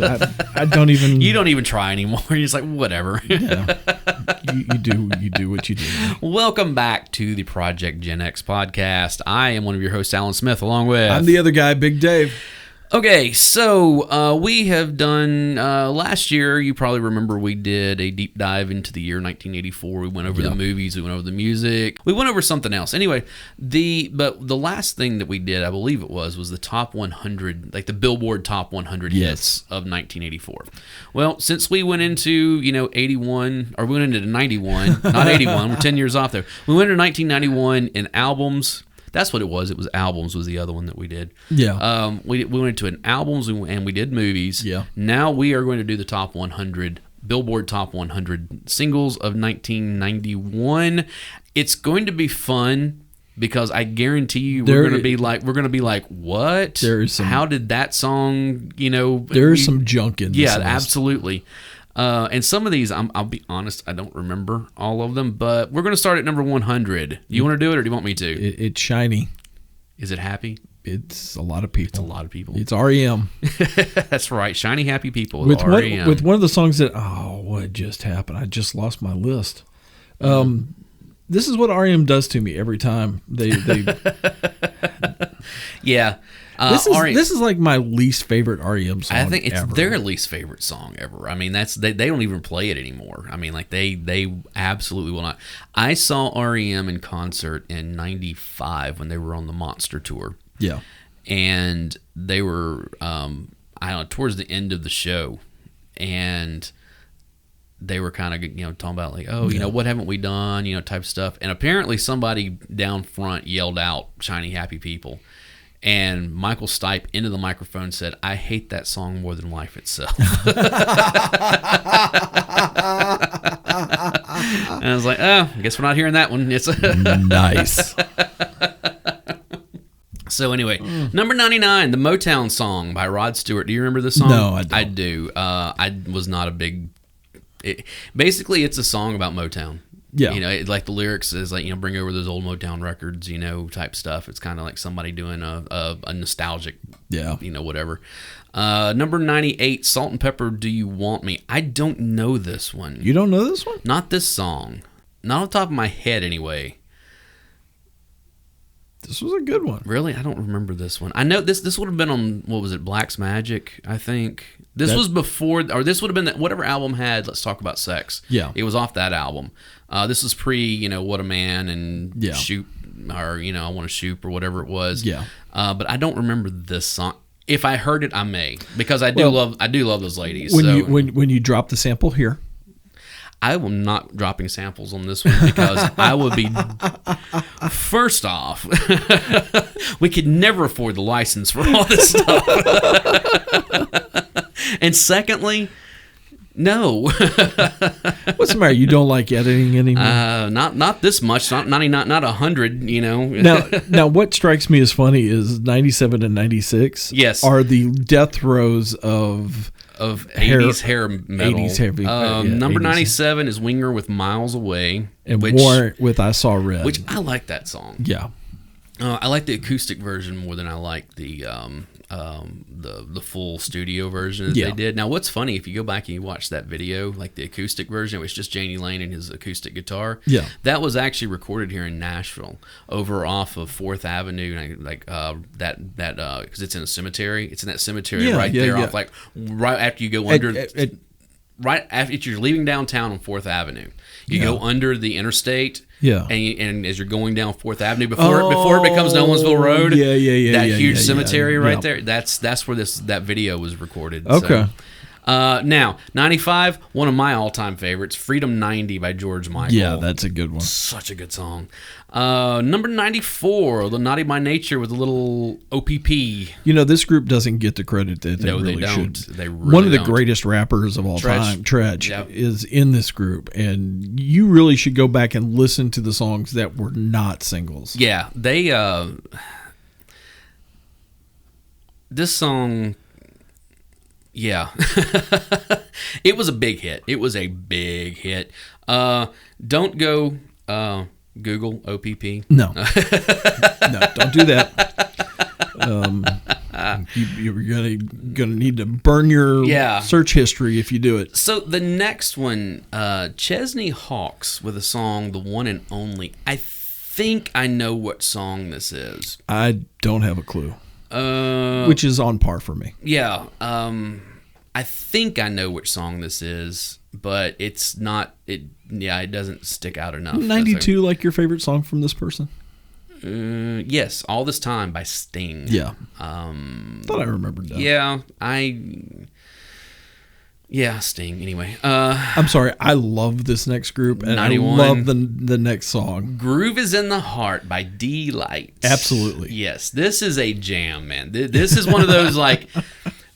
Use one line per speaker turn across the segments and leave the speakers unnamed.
I don't even.
You don't even try anymore. You're just like, whatever.
Yeah. You do what you do.
Welcome back to the Project Gen X podcast. I am one of your hosts, Alan Smith, along with...
I'm the other guy, Big Dave.
Okay, so we have done, last year, you probably remember we did a deep dive into the year 1984. We went over the movies, we went over the music, we went over something else. Anyway, but the last thing that we did, I believe it was the top 100, like the Billboard top 100 hits of 1984. Well, since we went into, 81, or we went into 91, not 81, we're 10 years off there. We went into 1991 in albums. That's what it was. It was albums was the other one that we did.
Yeah.
We went to an albums and we did movies.
Yeah.
Now we are going to do the top 100, Billboard top 100 singles of 1991. It's going to be fun because I guarantee you we're going to be like, what? How did that song,
There's some junk in this list.
Absolutely. And some of these, I'll be honest, I don't remember all of them, but we're going to start at number 100. You want to do it, or do you want me to?
It's shiny.
Is it happy?
It's a lot of people.
It's a lot of people.
It's REM.
That's right. Shiny, happy people
with
REM.
With one of the songs that, what just happened? I just lost my list. This is what REM does to me every time. They
yeah.
This is like my least favorite REM song.
I think it's
ever.
their least favorite song ever. I mean, they don't even play it anymore. I mean, like they absolutely will not. I saw REM in concert in '95 when they were on the Monster tour.
Yeah,
and they were I don't know, towards the end of the show, and they were kind of talking about like, what haven't we done, type stuff. And apparently somebody down front yelled out "Shiny Happy People." And Michael Stipe into the microphone said, "I hate that song more than life itself." And I was like, I guess we're not hearing that one. It's
nice.
So anyway, number 99, the Motown song by Rod Stewart. Do you remember this song?
No, I don't.
I do. I was not a big... basically, it's a song about Motown.
Yeah.
Like the lyrics is like, bring over those old Motown records, type stuff. It's kind of like somebody doing a nostalgic, whatever. Number 98, Salt and Pepper, Do You Want Me? I don't know this one.
You don't know this one?
Not this song. Not on top of my head, anyway.
This was a good one.
Really? I don't remember this one. I know this would have been on, what was it, Black's Magic, I think. This was before, or this would have been whatever album had Let's Talk About Sex.
Yeah.
It was off that album. This is pre, What a Man and Shoot, or, I Want to Shoot, or whatever it was.
Yeah.
But I don't remember this song. If I heard it, I may, because I do love those ladies.
When you drop the sample here.
I am not dropping samples on this one because I would be... First off, we could never afford the license for all this stuff. And secondly, no.
What's the matter? You don't like editing anymore?
Not this much. Not 99, not 100,
Now, what strikes me as funny is 97 and 96 are the death throes of
80s hair metal.
80s heavy.
Number
80s.
97 is Winger with Miles Away.
And Warrant with I Saw Red.
Which I like that song.
Yeah.
I like the acoustic version more than I like the full studio version that they did. Now, what's funny, if you go back and you watch that video, like the acoustic version, it was just Janie Lane and his acoustic guitar.
Yeah.
That was actually recorded here in Nashville, over off of 4th Avenue, because it's in a cemetery. It's in that cemetery off, like, right after you go under... right after you're leaving downtown on 4th Avenue. You go under the interstate. Yeah. And as you're going down 4th Avenue, before it becomes Nolensville Road, that huge cemetery right there, that's where that video was recorded.
Okay.
So. Now, 95, one of my all-time favorites, Freedom 90 by George Michael.
Yeah, that's a good one.
Such a good song. Number 94, The Naughty by Nature with a little OPP.
This group doesn't get the credit that they really
don't.
should.
They really
One of the
don't.
greatest rappers of all time, Tretch,
Yep.
is in this group, and you really should go back and listen to the songs that were not singles.
Yeah, they this song, yeah. It was a big hit. Don't go Google OPP.
No. No, don't do that. You're gonna need to burn your search history if you do it.
So the next one, Chesney Hawkes with a song, "The One and Only." I think I know what song this is.
I don't have a clue. Which is on par for me.
Yeah. I think I know which song this is, but it's not. It doesn't stick out enough.
92, like your favorite song from this person?
Yes, "All This Time" by Sting.
Yeah. Thought I remembered that.
Yeah, Sting. Anyway,
I'm sorry. I love this next group, and
91.
I love the next song.
"Groove Is in the Heart" by D-Light.
Absolutely.
Yes, this is a jam, man. This is one of those like.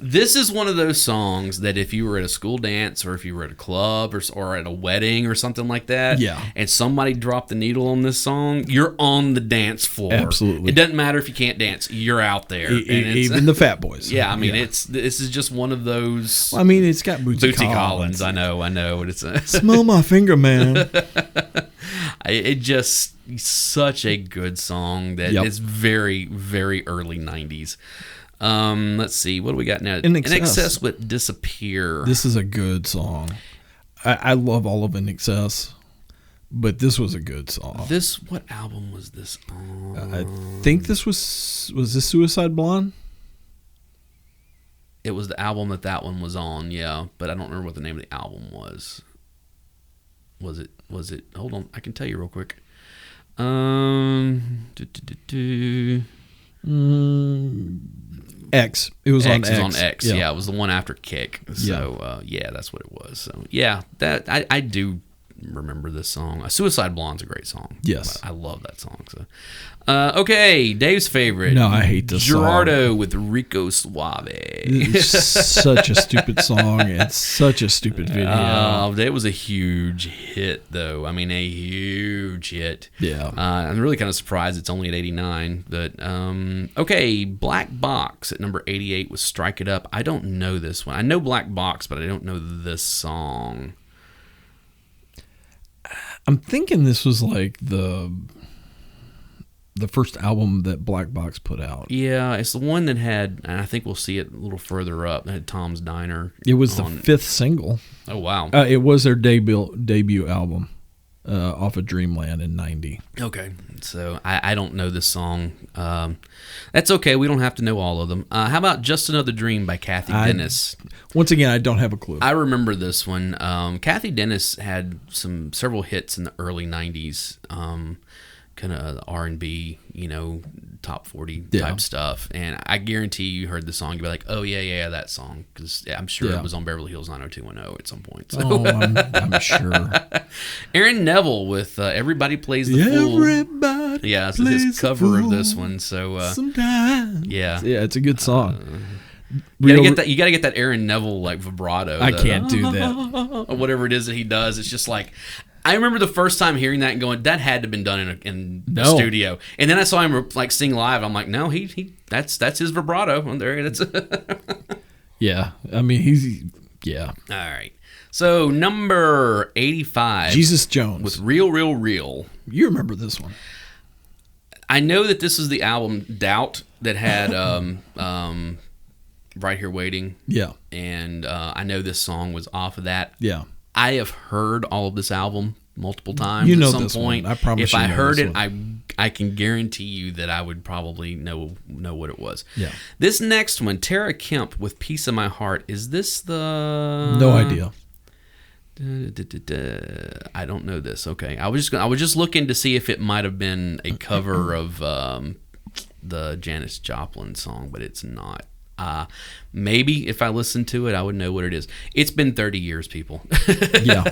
This is one of those songs that if you were at a school dance or if you were at a club or at a wedding or something like that, and somebody dropped the needle on this song, you're on the dance floor.
Absolutely.
It doesn't matter if you can't dance, you're out there.
Even the fat boys.
Yeah, I mean, this is just one of those.
Well, I mean, it's got Bootsy
Collins. I know. It's
smell my finger, man.
It just such a good song that is very, very early 90s. Let's see. What do we got now? In Excess with "Disappear."
This is a good song. I love all of In Excess, but this was a good song.
What album was this on?
I think this was this Suicide Blonde?
It was the album that one was on, yeah, but I don't remember what the name of the album was. Was it? Hold on, I can tell you real quick.
X. It was on X.
It was on X. Yeah, it was the one after Kick. So that's what it was. So that I do remember this song. "Suicide Blonde's" a great song.
Yes,
I love that song. So, okay, Dave's favorite.
No, I hate this
Gerardo
song.
with "Rico Suave."
It's such a stupid song. It's such a stupid video.
It was a huge hit, though. I mean, a huge hit.
Yeah.
I'm really kind of surprised it's only at 89. But okay, Black Box at number 88 was "Strike It Up." I don't know this one. I know Black Box, but I don't know this song.
I'm thinking this was like the first album that Black Box put out.
Yeah, it's the one that had, and I think we'll see it a little further up, that had Tom's Diner.
It was the fifth single.
Oh, wow.
It was their debut album off of Dreamland in 90.
Okay, so I don't know this song. That's okay. We don't have to know all of them. How about "Just Another Dream" by Kathy Dennis?
Once again, I don't have a clue.
I remember this one. Kathy Dennis had several hits in the early 90s, kind of R&B, top 40 type stuff. And I guarantee you heard the song, you'd be like, oh, yeah, that song. Because I'm sure it was on Beverly Hills 90210 at some point. So.
Oh, I'm sure.
Aaron Neville with "Everybody Plays the Fool."
Everybody
it's his cover of this one. So
sometimes.
Yeah,
it's a good song.
You gotta get that Aaron Neville like vibrato.
I can't do that.
Or whatever it is that he does. It's just like, I remember the first time hearing that and going, that had to have been done in the studio. And then I saw him like sing live. I'm like, no, that's his vibrato. Oh, there it is.
Yeah, I mean yeah.
All right. So number 85,
Jesus Jones
with "Real, Real, Real."
You remember this one?
I know that this is the album "Doubt" that had "Right Here Waiting."
Yeah.
And I know this song was off of that.
Yeah.
I have heard all of this album multiple times.
You know
at some
this
point.
One. I promise.
If
you
I
know
heard
this
it,
one.
I can guarantee you that I would probably know what it was.
Yeah.
This next one, Tara Kemp with "Piece of My Heart." Is this the?
No idea.
I don't know this. Okay, I was just looking to see if it might have been a cover of the Janis Joplin song, but it's not. Maybe if I listened to it, I would know what it is. It's been 30 years, people.
Yeah.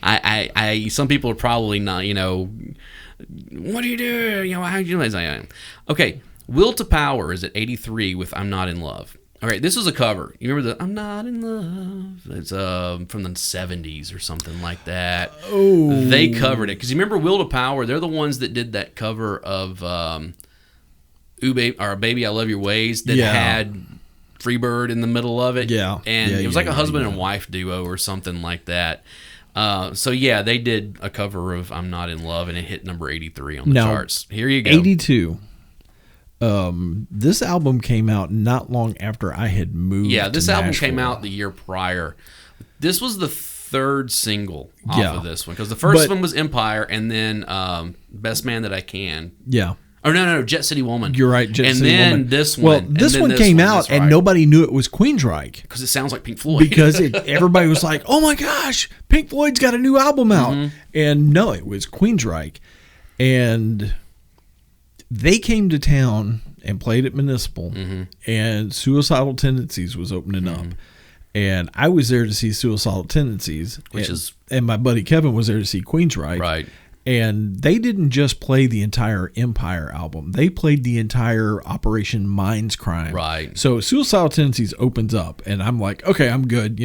I some people are probably not, what do you do? How do you do? Okay, "Will to Power" is at 83 with "I'm Not in Love." All right, this was a cover. You remember the "I'm Not in Love"? It's from the 70s or something like that.
Oh.
They covered it. Because you remember "Will to Power"? They're the ones that did that cover of "Ooh, Baby, I Love Your Ways" that had Freebird in the middle of it.
Yeah.
And it was like a husband and wife duo or something like that. So they did a cover of "I'm Not in Love" and it hit number 83 on the charts. Here you go.
82. This album came out not long after I had moved.
Yeah, this
to
album
Nashville.
came out the year prior. This was the third single off
Yeah.
of this one, because the first
But-
one was Empire, and then Best Man That I Can.
Yeah.
Oh no, Jet City Woman.
You're right, Jet
and
City
then
Woman.
this one.
Well,
and
this
then
one came out,
that's
and
right.
nobody knew it was Queensryche.
because it sounds like Pink Floyd.
Because everybody was like, "Oh my gosh, Pink Floyd's got a new album out,"
Mm-hmm.
and no, it was Queensryche, and they came to town and played at Municipal,
Mm-hmm.
and Suicidal Tendencies was opening up, and I was there to see Suicidal Tendencies, and my buddy Kevin was there to see Queensryche,
Right.
And they didn't just play the entire Empire album; they played the entire Operation Mind's Crime.
Right.
So Suicidal Tendencies opens up, and I'm like, okay, I'm good,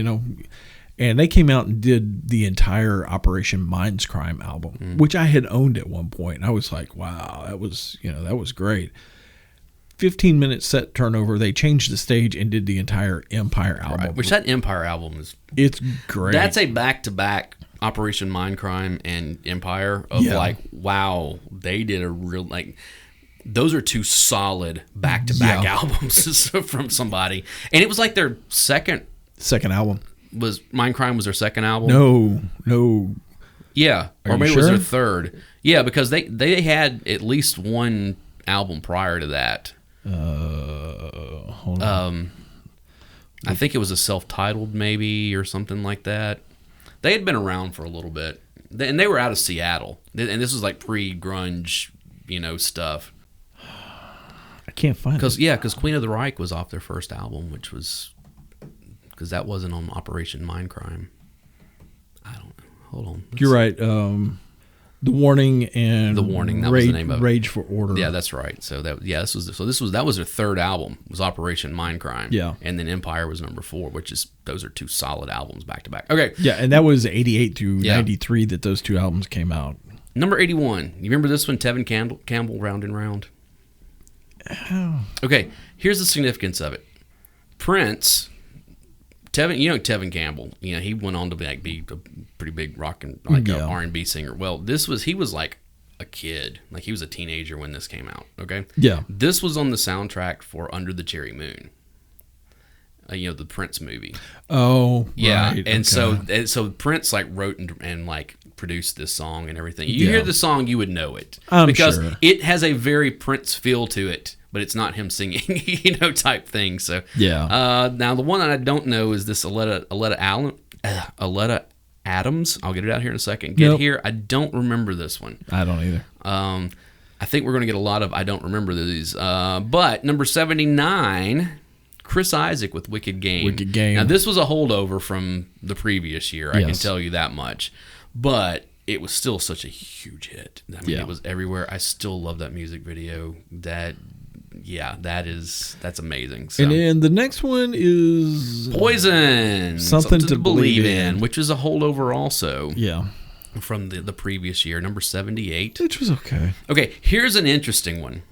And they came out and did the entire Operation Mind's Crime album, which I had owned at one point. And I was like, wow, that was great. 15-minute set turnover. They changed the stage and did the entire Empire album.
Right. Which that Empire album is.
It's great.
That's a back-to-back Operation Mindcrime and Empire of
Yeah.
wow, they did a real those are two solid back-to-back albums from somebody, and it was like their second
album.
was Mindcrime was their second album.
No.
Yeah,
Are
or
you
maybe it was
sure?
their third. Yeah, because they had at least one album prior to that.
Hold on.
I think it was a self-titled maybe or something like that. They had been around for a little bit, and they were out of Seattle. And this was like pre-grunge, stuff.
I can't find it.
Because Queen of the Reich was off their first album, which was because that wasn't on Operation Mindcrime. I don't know. Hold on.
You're right. The Warning and
The Warning, that was the name of it.
Rage for Order.
Yeah, that's right. So that was their third album, was Operation Mindcrime.
Yeah.
And then Empire was number 4, those are two solid albums back to back. Okay.
Yeah, and that was 88 through
Yeah.
93 that those two albums came out.
Number 81. You remember this one, Tevin Campbell, Round and Round? Okay, here's the significance of it. Prince, Tevin Campbell, he went on to be a pretty big rock and a R&B singer. Well, he was like a kid, like he was a teenager when this came out. Okay,
Yeah.
this was on the soundtrack for Under the Cherry Moon. The Prince movie.
Oh,
Yeah,
right.
and
okay.
so Prince wrote and produced this song and everything. You
Yeah.
hear the song, you would know it
I'm
because
sure.
it has a very Prince feel to it, but it's not him singing, type thing. So
Yeah.
Now the one that I don't know is this Aletta Adams. I'll get it out here in a second.
Nope.
I don't remember this one.
I don't either.
I think we're going to get a lot of I don't remember these. But number 79. Chris Isaac with Wicked Game.
Wicked Game.
Now, this was a holdover from the previous year. I can
Yes.
tell you that much. But it was still such a huge hit. I mean,
Yeah.
it was everywhere. I still love that music video. That's amazing. So.
And then the next one is
Poison.
Something to Believe in.
which is a holdover also
Yeah.
from the previous year, number 78.
Which was okay.
Okay, here's an interesting one.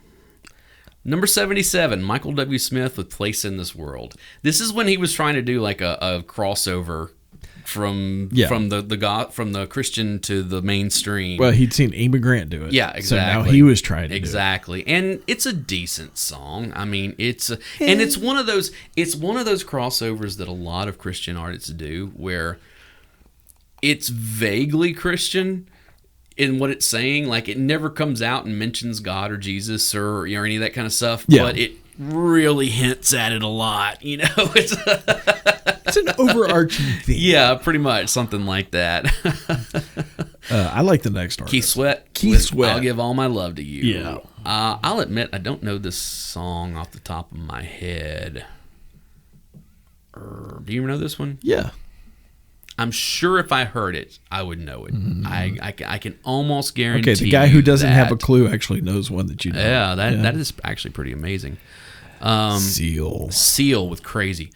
Number 77, Michael W. Smith with Place in This World. This is when he was trying to do like a crossover from the Christian to the mainstream.
Well, he'd seen Amy Grant do it.
Yeah, exactly.
So now he was trying to
exactly, and it's a decent song. I mean, it's one of those crossovers that a lot of Christian artists do, where it's vaguely Christian in what it's saying. Like, it never comes out and mentions God or Jesus or any of that kind of stuff.
Yeah.
But it really hints at it a lot. It's
It's an overarching theme.
yeah, pretty much something like that.
I like the next artist.
Keith Sweat.
Keith Sweat.
I'll give all my love to you.
Yeah.
I'll admit I don't know this song off the top of my head. Do you know this one?
Yeah.
I'm sure if I heard it, I would know it. I can almost guarantee.
Okay, the guy who doesn't have a
that-
clue actually knows one that you know.
Yeah, that is actually pretty amazing. Seal with Crazy.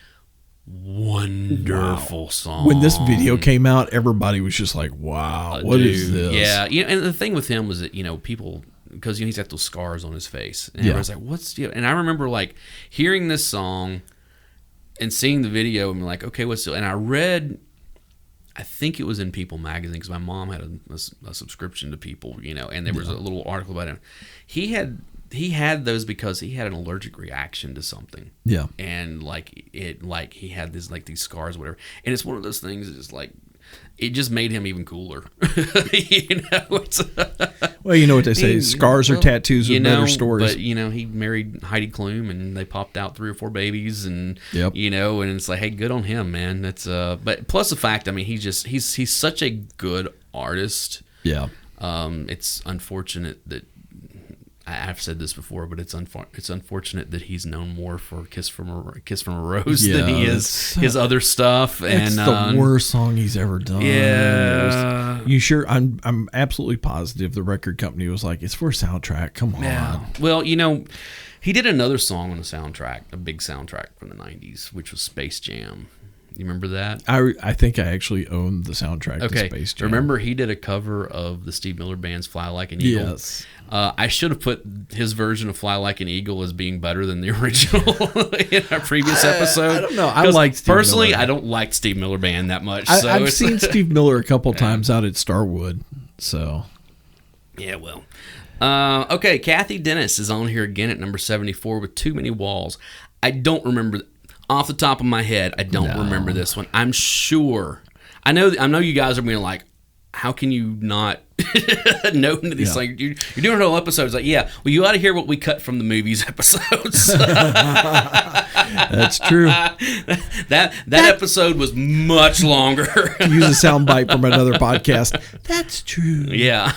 Wonderful song.
When this video came out, everybody was just like, wow, what is this?
Yeah, and the thing with him was that, people, because he's got those scars on his face. And
Yeah.
everyone's like, what's, and I remember hearing this song and seeing the video and like, okay, what's the, and I read, I think it was in People magazine, because my mom had a subscription to People, and there was a little article about him. He had he had those because he had an allergic reaction to something.
Yeah.
And he had these scars or whatever. And it's one of those things is like, it just made him even cooler.
Well, you know what they say, scars are tattoos with better stories.
But, he married Heidi Klum and they popped out 3 or 4 babies and, and it's like, hey, good on him, man. That's, but plus the fact, I mean, he's such a good artist.
Yeah.
It's unfortunate that, I've said this before, but it's unfortunate that he's known more for Kiss from a Rose than he is his other stuff.
It's the worst song he's ever done.
Yeah.
You sure? I'm absolutely positive the record company was like, it's for a soundtrack. Come on.
Yeah. Well, he did another song on the soundtrack, a big soundtrack from the 90s, which was Space Jam. You remember that?
I think I actually owned the soundtrack to Space Jam.
Remember he did a cover of the Steve Miller Band's Fly Like an Eagle?
Yes.
I should have put his version of Fly Like an Eagle as being better than the original in our previous episode.
I don't know. I like Steve
personally,
Miller.
I don't like Steve Miller Band that much.
I've seen Steve Miller a couple times out at Starwood. So,
yeah, well. Okay, Kathy Dennis is on here again at number 74 with Too Many Walls. I don't remember... Off the top of my head, I don't remember this one. I'm sure. I know you guys are being like, how can you not know these things? You're doing a whole episode. It's like, yeah, well, you ought to hear what we cut from the movies episodes.
That's true.
That episode was much longer.
Use a soundbite from another podcast. That's true.
Yeah.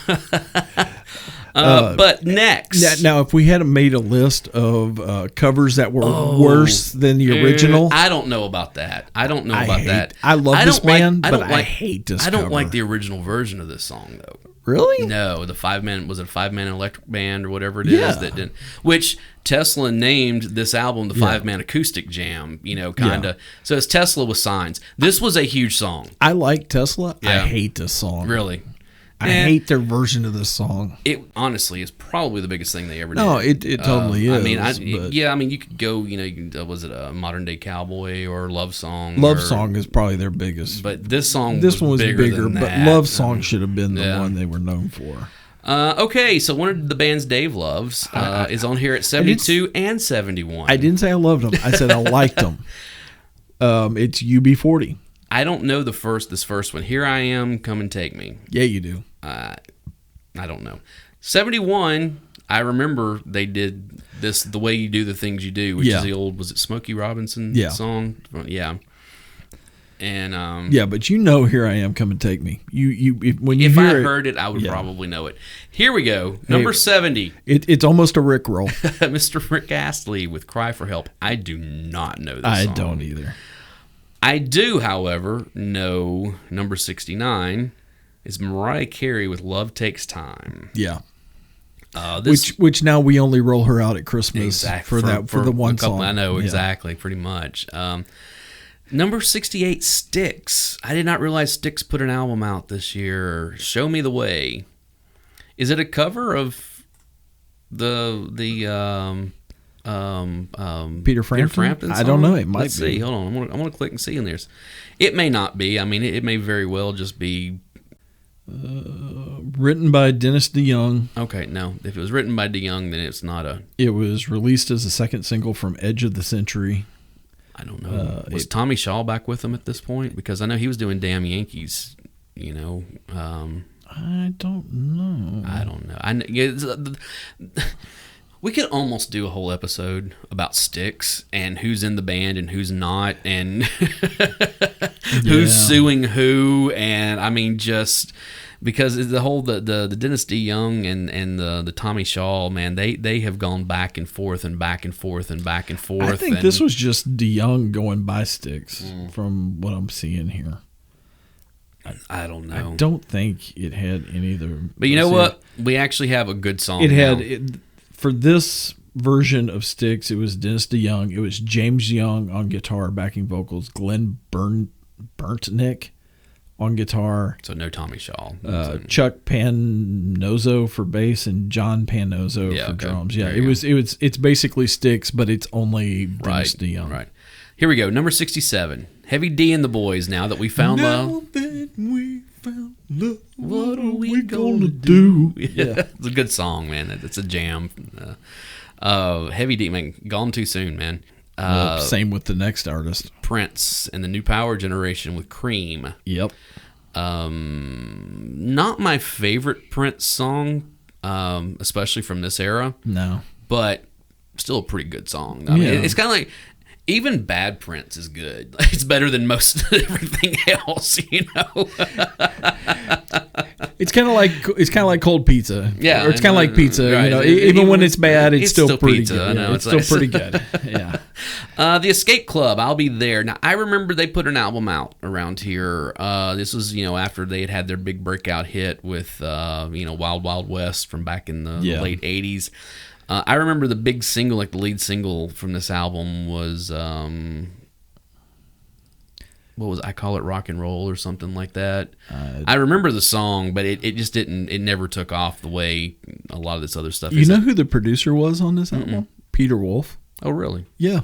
But next.
Now, if we had made a list of covers that were worse than the original.
I don't know about that. I
love this band, but I hate this
I don't
cover.
like the original version of this song, though.
Really?
No, the 5-man, was it a 5-man electric band or whatever it is that didn't, which Tesla named this album the 5-man acoustic jam, kind of. So it's Tesla with Signs. This was a huge song.
I like Tesla. Yeah. I hate this song.
Really?
I hate their version of this song.
It honestly is probably the biggest thing they ever did.
No, it totally is.
I mean, you could go, was it a Modern Day Cowboy or Love Song?
Love Song is probably their biggest.
But this one
was bigger
than
but
that.
Love Song should have been the one they were known for.
Okay, so one of the bands Dave loves is on here at 72 and 71.
I didn't say I loved them. I said I liked them. It's UB40.
I don't know this first one. Here I Am, Come and Take Me.
Yeah, you do.
I don't know. 71, I remember they did this, The Way You Do the Things You Do, which is the old, was it Smokey Robinson song? Yeah. And
but Here I Am, Come and Take Me. If
I heard it, I would probably know it. Here we go. Number 70.
It's almost a Rick roll.
Mr. Rick Astley with Cry for Help. I do not know this song.
I don't either.
I do, however, know number 69 is Mariah Carey with Love Takes Time.
Yeah. Which now we only roll her out at Christmas for the one song.
I know, exactly, pretty much. Number 68, Styx. I did not realize Styx put an album out this year. Show Me the Way. Is it a cover of the
Peter Frampton? I don't know. It might
Let's
be.
See. Hold on. I'm gonna click and see in there. It may not be. I mean, it may very well just be
written by Dennis DeYoung.
Okay, no. If it was written by DeYoung, then it's not a.
It was released as a second single from Edge of the Century.
I don't know. Was Tommy Shaw back with him at this point? Because I know he was doing Damn Yankees.
I don't know.
I don't know. We could almost do a whole episode about Styx and who's in the band and who's not, and who's suing who, and I mean, just because the whole the Dennis DeYoung and the Tommy Shaw, man, they have gone back and forth and back and forth and back and forth.
I think this was just DeYoung going by Styx from what I'm seeing here.
I don't know.
I don't think it had any of the.
But you know what? We actually have a good song.
It had. For this version of Styx, it was Dennis DeYoung. It was James Young on guitar, backing vocals. Glenn Burntnick on guitar.
So no Tommy Shaw.
Chuck Panozzo for bass and John Panozzo for drums. Yeah, it's basically Styx, but it's only Dennis DeYoung.
Right. Here we go. Number 67. Heavy D and the Boys. Now that we found love.
Now that we found What are we gonna do?
Yeah. It's a good song, man. It's a jam. Heavy Deep, man. Gone Too Soon, man.
Same with the next artist.
Prince and the New Power Generation with Cream.
Yep.
Not my favorite Prince song, especially from this era.
No.
But still a pretty good song. I mean, it's kind of like, even bad Prince is good. It's better than most everything else, you know.
It's kind of like cold pizza.
Yeah,
or it's kind of like pizza.
Right.
You know, even when it's bad, it's still pretty
pizza.
good.
Yeah,
it's still pretty good. Yeah.
The Escape Club, I'll Be There. Now, I remember they put an album out around here. This was, after they had their big breakout hit with, Wild Wild West from back in the late 80s. I remember the big single, like the lead single from this album was, what was it? I Call It Rock and Roll or something like that. I remember the song, but it just didn't, it never took off the way a lot of this other stuff is.
You know who the producer was on this album? Peter Wolf.
Oh, really?
Yeah.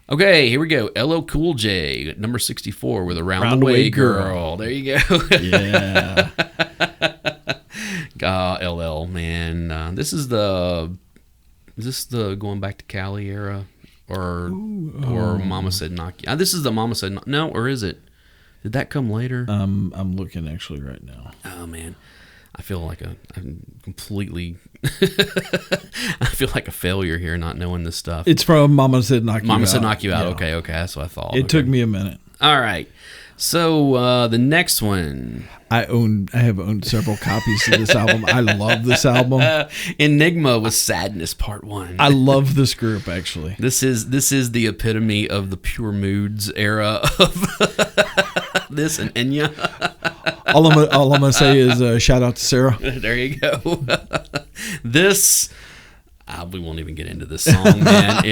Okay, here we go. LL Cool J, number 64 with a Roundaway Girl. There you go.
Yeah.
LL, man. Is this the going back to Cali era? Or Mama Said Knock You? This is the Mama Said No, or is it? Did that come later?
I'm looking actually right now.
Oh, man. I feel like I'm completely I feel like a failure here not knowing this stuff.
It's from Mama Said Knock You Out.
Mama Said Knock You Out.
Yeah.
Okay, that's what I thought.
It took me a minute.
All right. So the next one,
I have owned several copies of this album. I love this album.
Enigma with Sadness Part 1.
I love this group, actually.
This is the epitome of the Pure Moods era of this and Enya.
All I'm gonna say is shout out to Sarah.
There you go. This we won't even get into this song, man.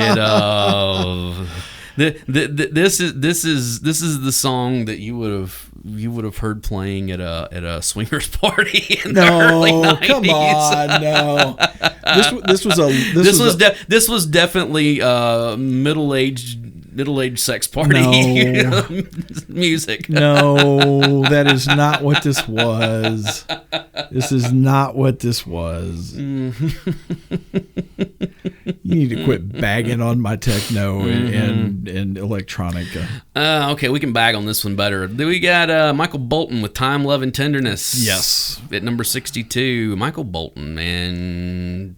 This is the song that you would have heard playing at a swingers party in the early 90s.
Come on, no.
This was definitely middle-aged sex party music.
No, that is not what this was. This is not what this was. You need to quit bagging on my techno and electronica.
Okay, we can bag on this one better. Then we got Michael Bolton with Time, Love, and Tenderness.
Yes.
At number 62. Michael Bolton, man.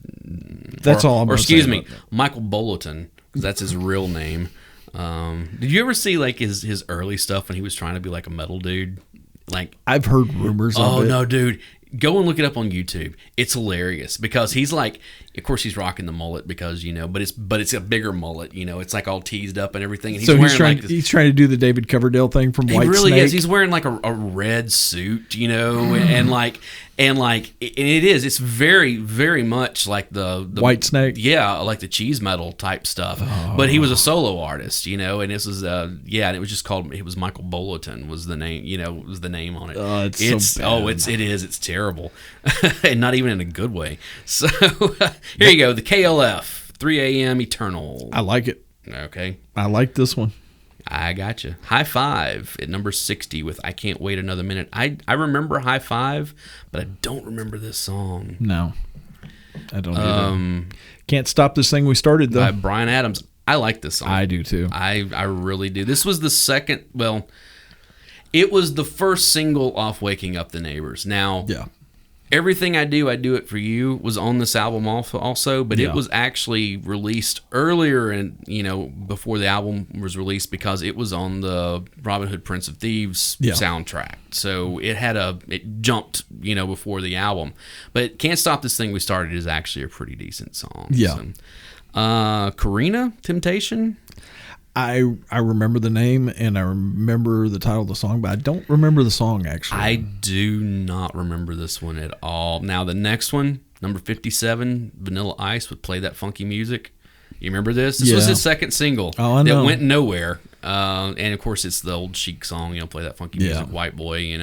That's all I'm going to say.
Or excuse me, Michael Boloton, because that's his real name. Did you ever see like his early stuff when he was trying to be like a metal dude? Like,
I've heard rumors of it.
Oh no, dude. Go and look it up on YouTube. It's hilarious because he's like, of course he's rocking the mullet because but it's a bigger mullet. It's like all teased up and everything. And
he's trying to do the David Coverdale thing from White Snake. He really is.
He's wearing like a red suit, and it is. It's very, very much like the
White Snake.
Yeah, like the cheese metal type stuff. Oh. But he was a solo artist, and this was and it was just called. It was Michael Boloton was the name. Was the name on it.
It's so bad.
It's terrible, and not even in a good way. So here you go, the KLF 3 a.m. Eternal.
I like it.
Okay,
I like this one.
I got you. High Five at number 60 with I Can't Wait Another Minute. I remember High Five, but I don't remember this song.
No, I don't either. Can't Stop This Thing We Started, though.
By Bryan Adams. I like this song.
I do, too.
I really do. This was the second, it was the first single off Waking Up the Neighbors. Now,
yeah.
Everything I Do It For You was on this album also, but it was actually released earlier and before the album was released because it was on the Robin Hood Prince of Thieves soundtrack. So it jumped, before the album. But Can't Stop This Thing We Started is actually a pretty decent song.
Yeah.
So, Karina, Temptation.
I remember the name and I remember the title of the song, but I don't remember the song, actually.
I do not remember this one at all. Now, the next one, number 57, Vanilla Ice with Play That Funky Music. You remember this? This was his second single.
Oh, I know.
That went nowhere. And, of course, it's the old Chic song, Play That Funky Music, White Boy,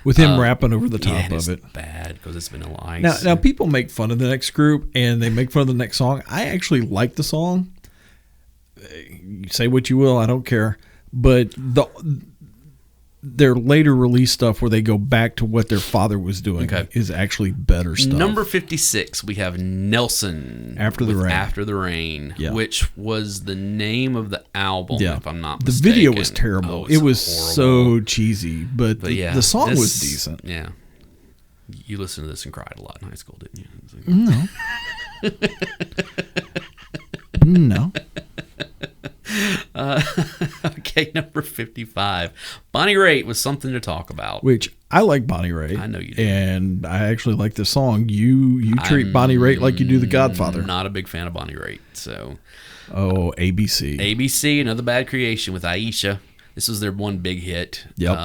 With him rapping over the top of it.
It's bad because it's Vanilla Ice.
Now, people make fun of the next group and they make fun of the next song. I actually like the song. You say what you will, I don't care. But their later release stuff where they go back to what their father was doing is actually better stuff.
Number 56, we have Nelson.
After the Rain.
After the Rain, which was the name of the album, if I'm not mistaken.
The video was terrible.
Oh,
it was
horrible.
so cheesy, but the song was decent.
Yeah. You listened to this and cried a lot in high school, didn't you?
No.
Okay, number 55. Bonnie Raitt was something to talk about.
Which I like Bonnie Raitt.
I know you do.
And I actually like the song. You treat Bonnie Raitt like you do The Godfather.
Not a big fan of Bonnie Raitt. So.
Oh, ABC.
ABC, another bad creation with Aisha. This was their one big hit.
Yep.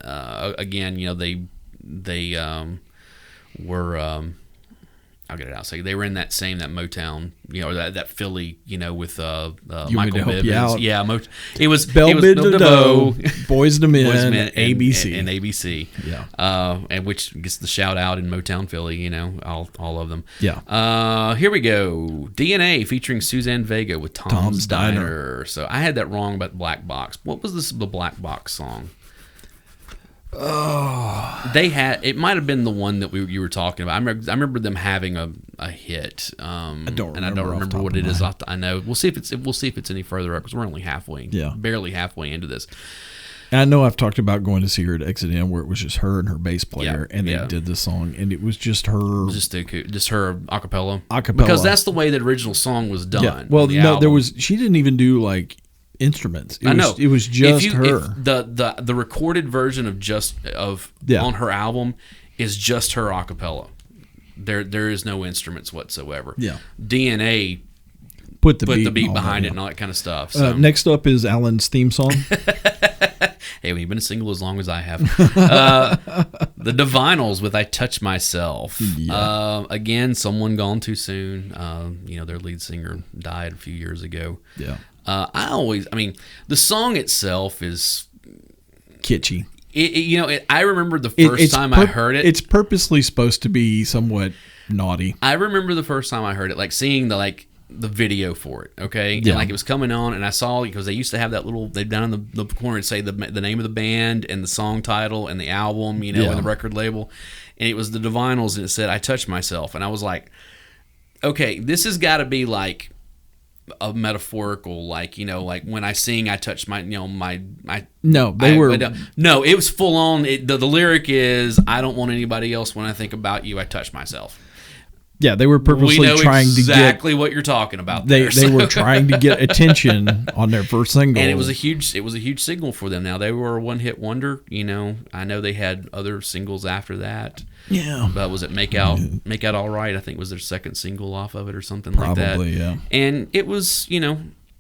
Again, they were. I'll get it out. So they were in that Motown, that Philly, with Michael Bivins. Yeah, it was
Bell Biv DeVoe, Boyz II Men,
and
ABC,
and ABC.
Yeah,
and which gets the shout out in Motown Philly. All of them.
Yeah.
Here we go. DNA featuring Suzanne Vega with Tom's Diner. So I had that wrong about Black Box. What was the Black Box song?
Oh,
they had. It might have been the one that you were talking about. I remember them having a hit. I don't remember what it is. I know. We'll see if it's any further up because we're only halfway.
Yeah,
barely halfway into this.
And I know I've talked about going to see her at Exit N, where it was just her and her bass player, and they did the song, and it was just her,
just her acapella,
because
that's the way the original song was done.
Yeah. Well, no, she didn't even do like instruments. I know it was just her.
The recorded version of on her album is just her a cappella. There is no instruments whatsoever.
Yeah.
DNA
put the
beat behind it and all that kind of stuff. So.
Next up is Alan's theme song.
Hey, we've been single as long as I have. The Divinyls with "I Touch Myself."
Yeah.
Again, someone gone too soon. Their lead singer died a few years ago.
Yeah.
The song itself is
kitschy.
I remember the first time I heard it.
It's purposely supposed to be somewhat naughty.
I remember the first time I heard it, like seeing the video for it. Okay,
yeah.
And it was coming on, and I saw because they used to have that little down in the corner and say the name of the band and the song title and the album, and the record label, and it was the Divinyls, and it said "I Touch Myself," and I was like, okay, this has got to be like a metaphorical, like when I sing I touch my no, it was full on. The lyric is, I don't want anybody else when I think about you, I touch myself.
Yeah, they were purposely trying to get
exactly what you're talking about.
They were trying to get attention on their first single,
and it was a huge signal for them. Now they were a one-hit wonder. I know they had other singles after that.
Yeah,
but was it Make Out All Right? I think was their second single off of it or something like that.
Probably, yeah.
And it was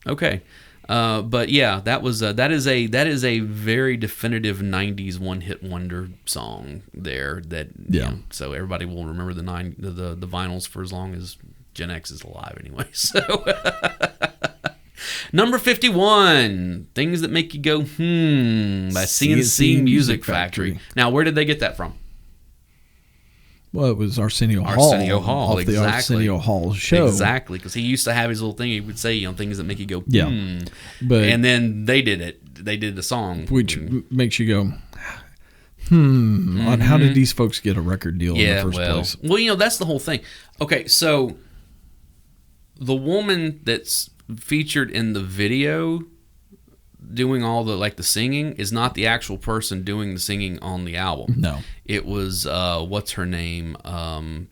okay. But yeah, that is a very definitive '90s one-hit wonder song there. So everybody will remember the Vinyls for as long as Gen X is alive, anyway. So number 51, "Things That Make You Go by CNC Music Factory. Now, where did they get that from?
Well, it was Arsenio Hall. Off
exactly.
The Arsenio Hall show.
Exactly, because he used to have his little thing. He would say, things that make you go,
yeah. But
and then they did it. They did the song.
Which makes you go, on how did these folks get a record deal in the first place?
Well, that's the whole thing. Okay, so the woman that's featured in the video doing all the singing is not the actual person doing the singing on the album.
No,
it was what's her name?
I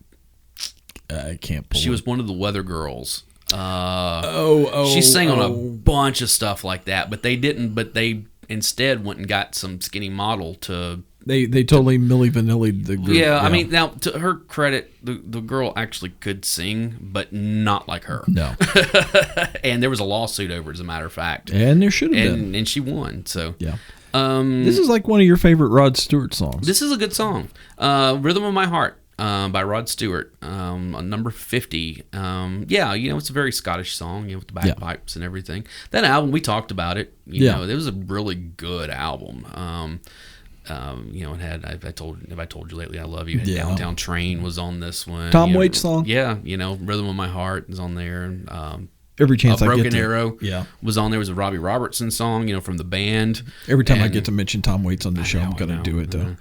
can't pull.
She was one of the Weather Girls.
She
sang on a bunch of stuff like that, but they didn't. But they instead went and got some skinny model to.
They totally Milli Vanilli'd the group.
Yeah, I mean, now to her credit, the girl actually could sing, but not like her.
No.
And there was a lawsuit over it, as a matter of fact.
And there should have been.
And she won. So
yeah. This is like one of your favorite Rod Stewart songs.
This is a good song. "Rhythm of My Heart" by Rod Stewart, on number 50. It's a very Scottish song, with the bagpipes and everything. That album, we talked about it. It was a really good album. It had Have I Told You Lately I Love You. Downtown Train was on this one.
Tom Waits song.
Yeah, "Rhythm of My Heart" is on there.
Every chance I get
Broken
to,
Arrow
yeah,
was on there. It was a Robbie Robertson song, from the band.
Every time I get to mention Tom Waits on the show, I'm going to do it, though.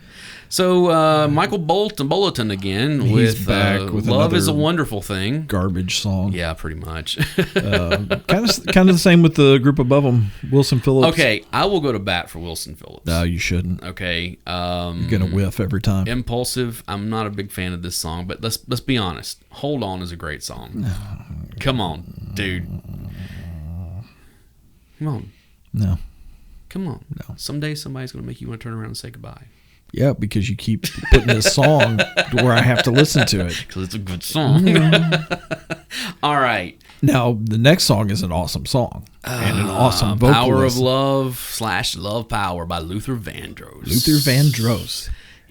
So Michael Bolton again
He's back with
Love is a
another
Wonderful Thing.
Garbage song.
Yeah, pretty much.
Kind of the same with the group above him, Wilson Phillips.
Okay, I will go to bat for Wilson Phillips.
No, you shouldn't.
Okay.
You're going to whiff every time.
Impulsive. I'm not a big fan of this song, but let's be honest. Hold On is a great song. Come on, dude. Come on.
No.
Come on.
No.
Someday somebody's going to make you want to turn around and say goodbye.
Yeah, because you keep putting this song to where I have to listen to it.
Because it's a good song. All right.
Now, the next song is an awesome song. And an awesome vocalist.
Power of Love / Love Power by Luther Vandross.
Luther Vandross.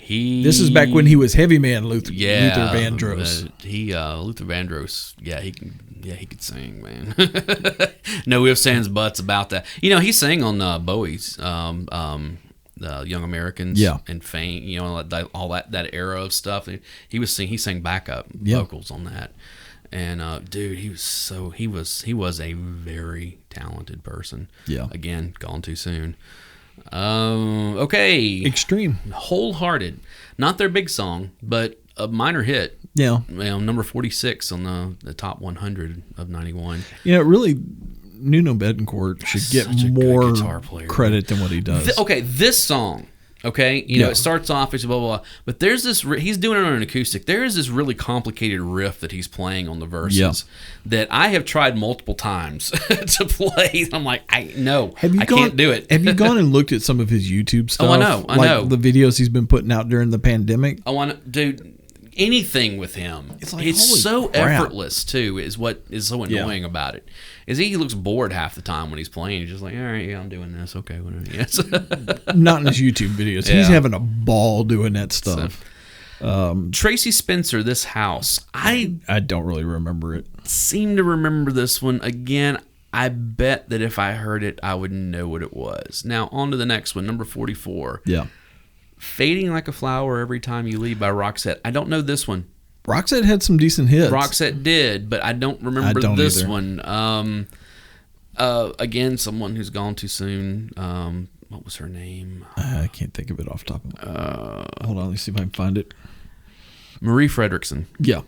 This is back when he was heavy man Luther Vandross.
Luther Vandross, he could sing, man. No ifs, ands, buts about that. He sang on Bowie's Young Americans and Fame, all that era of stuff. He sang backup vocals on that. And dude, he was a very talented person. Yeah. Again, gone too soon. Okay.
Extreme.
Wholehearted. Not their big song, but a minor hit.
Yeah.
Number 46 on the top 100 of 91.
Really, Nuno Betancourt should get more credit than what he does.
This song. Okay, it starts off, it's blah, blah, blah, but there's this, he's doing it on an acoustic. There is this really complicated riff that he's playing on the verses that I have tried multiple times to play. I'm like, I can't do it.
Have you gone and looked at some of his YouTube stuff?
Oh, I know.
The videos he's been putting out during the pandemic?
Oh, I know. Dude, anything with him. It's so effortless, too, is what is so annoying about it. Is he looks bored half the time when he's playing. He's just like, all right, yeah, I'm doing this. Okay, whatever. Yes.
Not in his YouTube videos. He's having a ball doing that stuff.
Tracy Spencer, This House. I
don't really remember it.
Seem to remember this one. Again, I bet that if I heard it, I would know what it was. Now, on to the next one, number 44.
Yeah.
Fading Like a Flower Every Time You Leave by Roxette. I don't know this one.
Roxette had some decent hits.
Roxette did, but I don't remember this one. Again, someone who's gone too soon. What was her name?
I can't think of it off the top of my head. Hold on, let's see if I can find it.
Marie Fredriksson.
Yeah.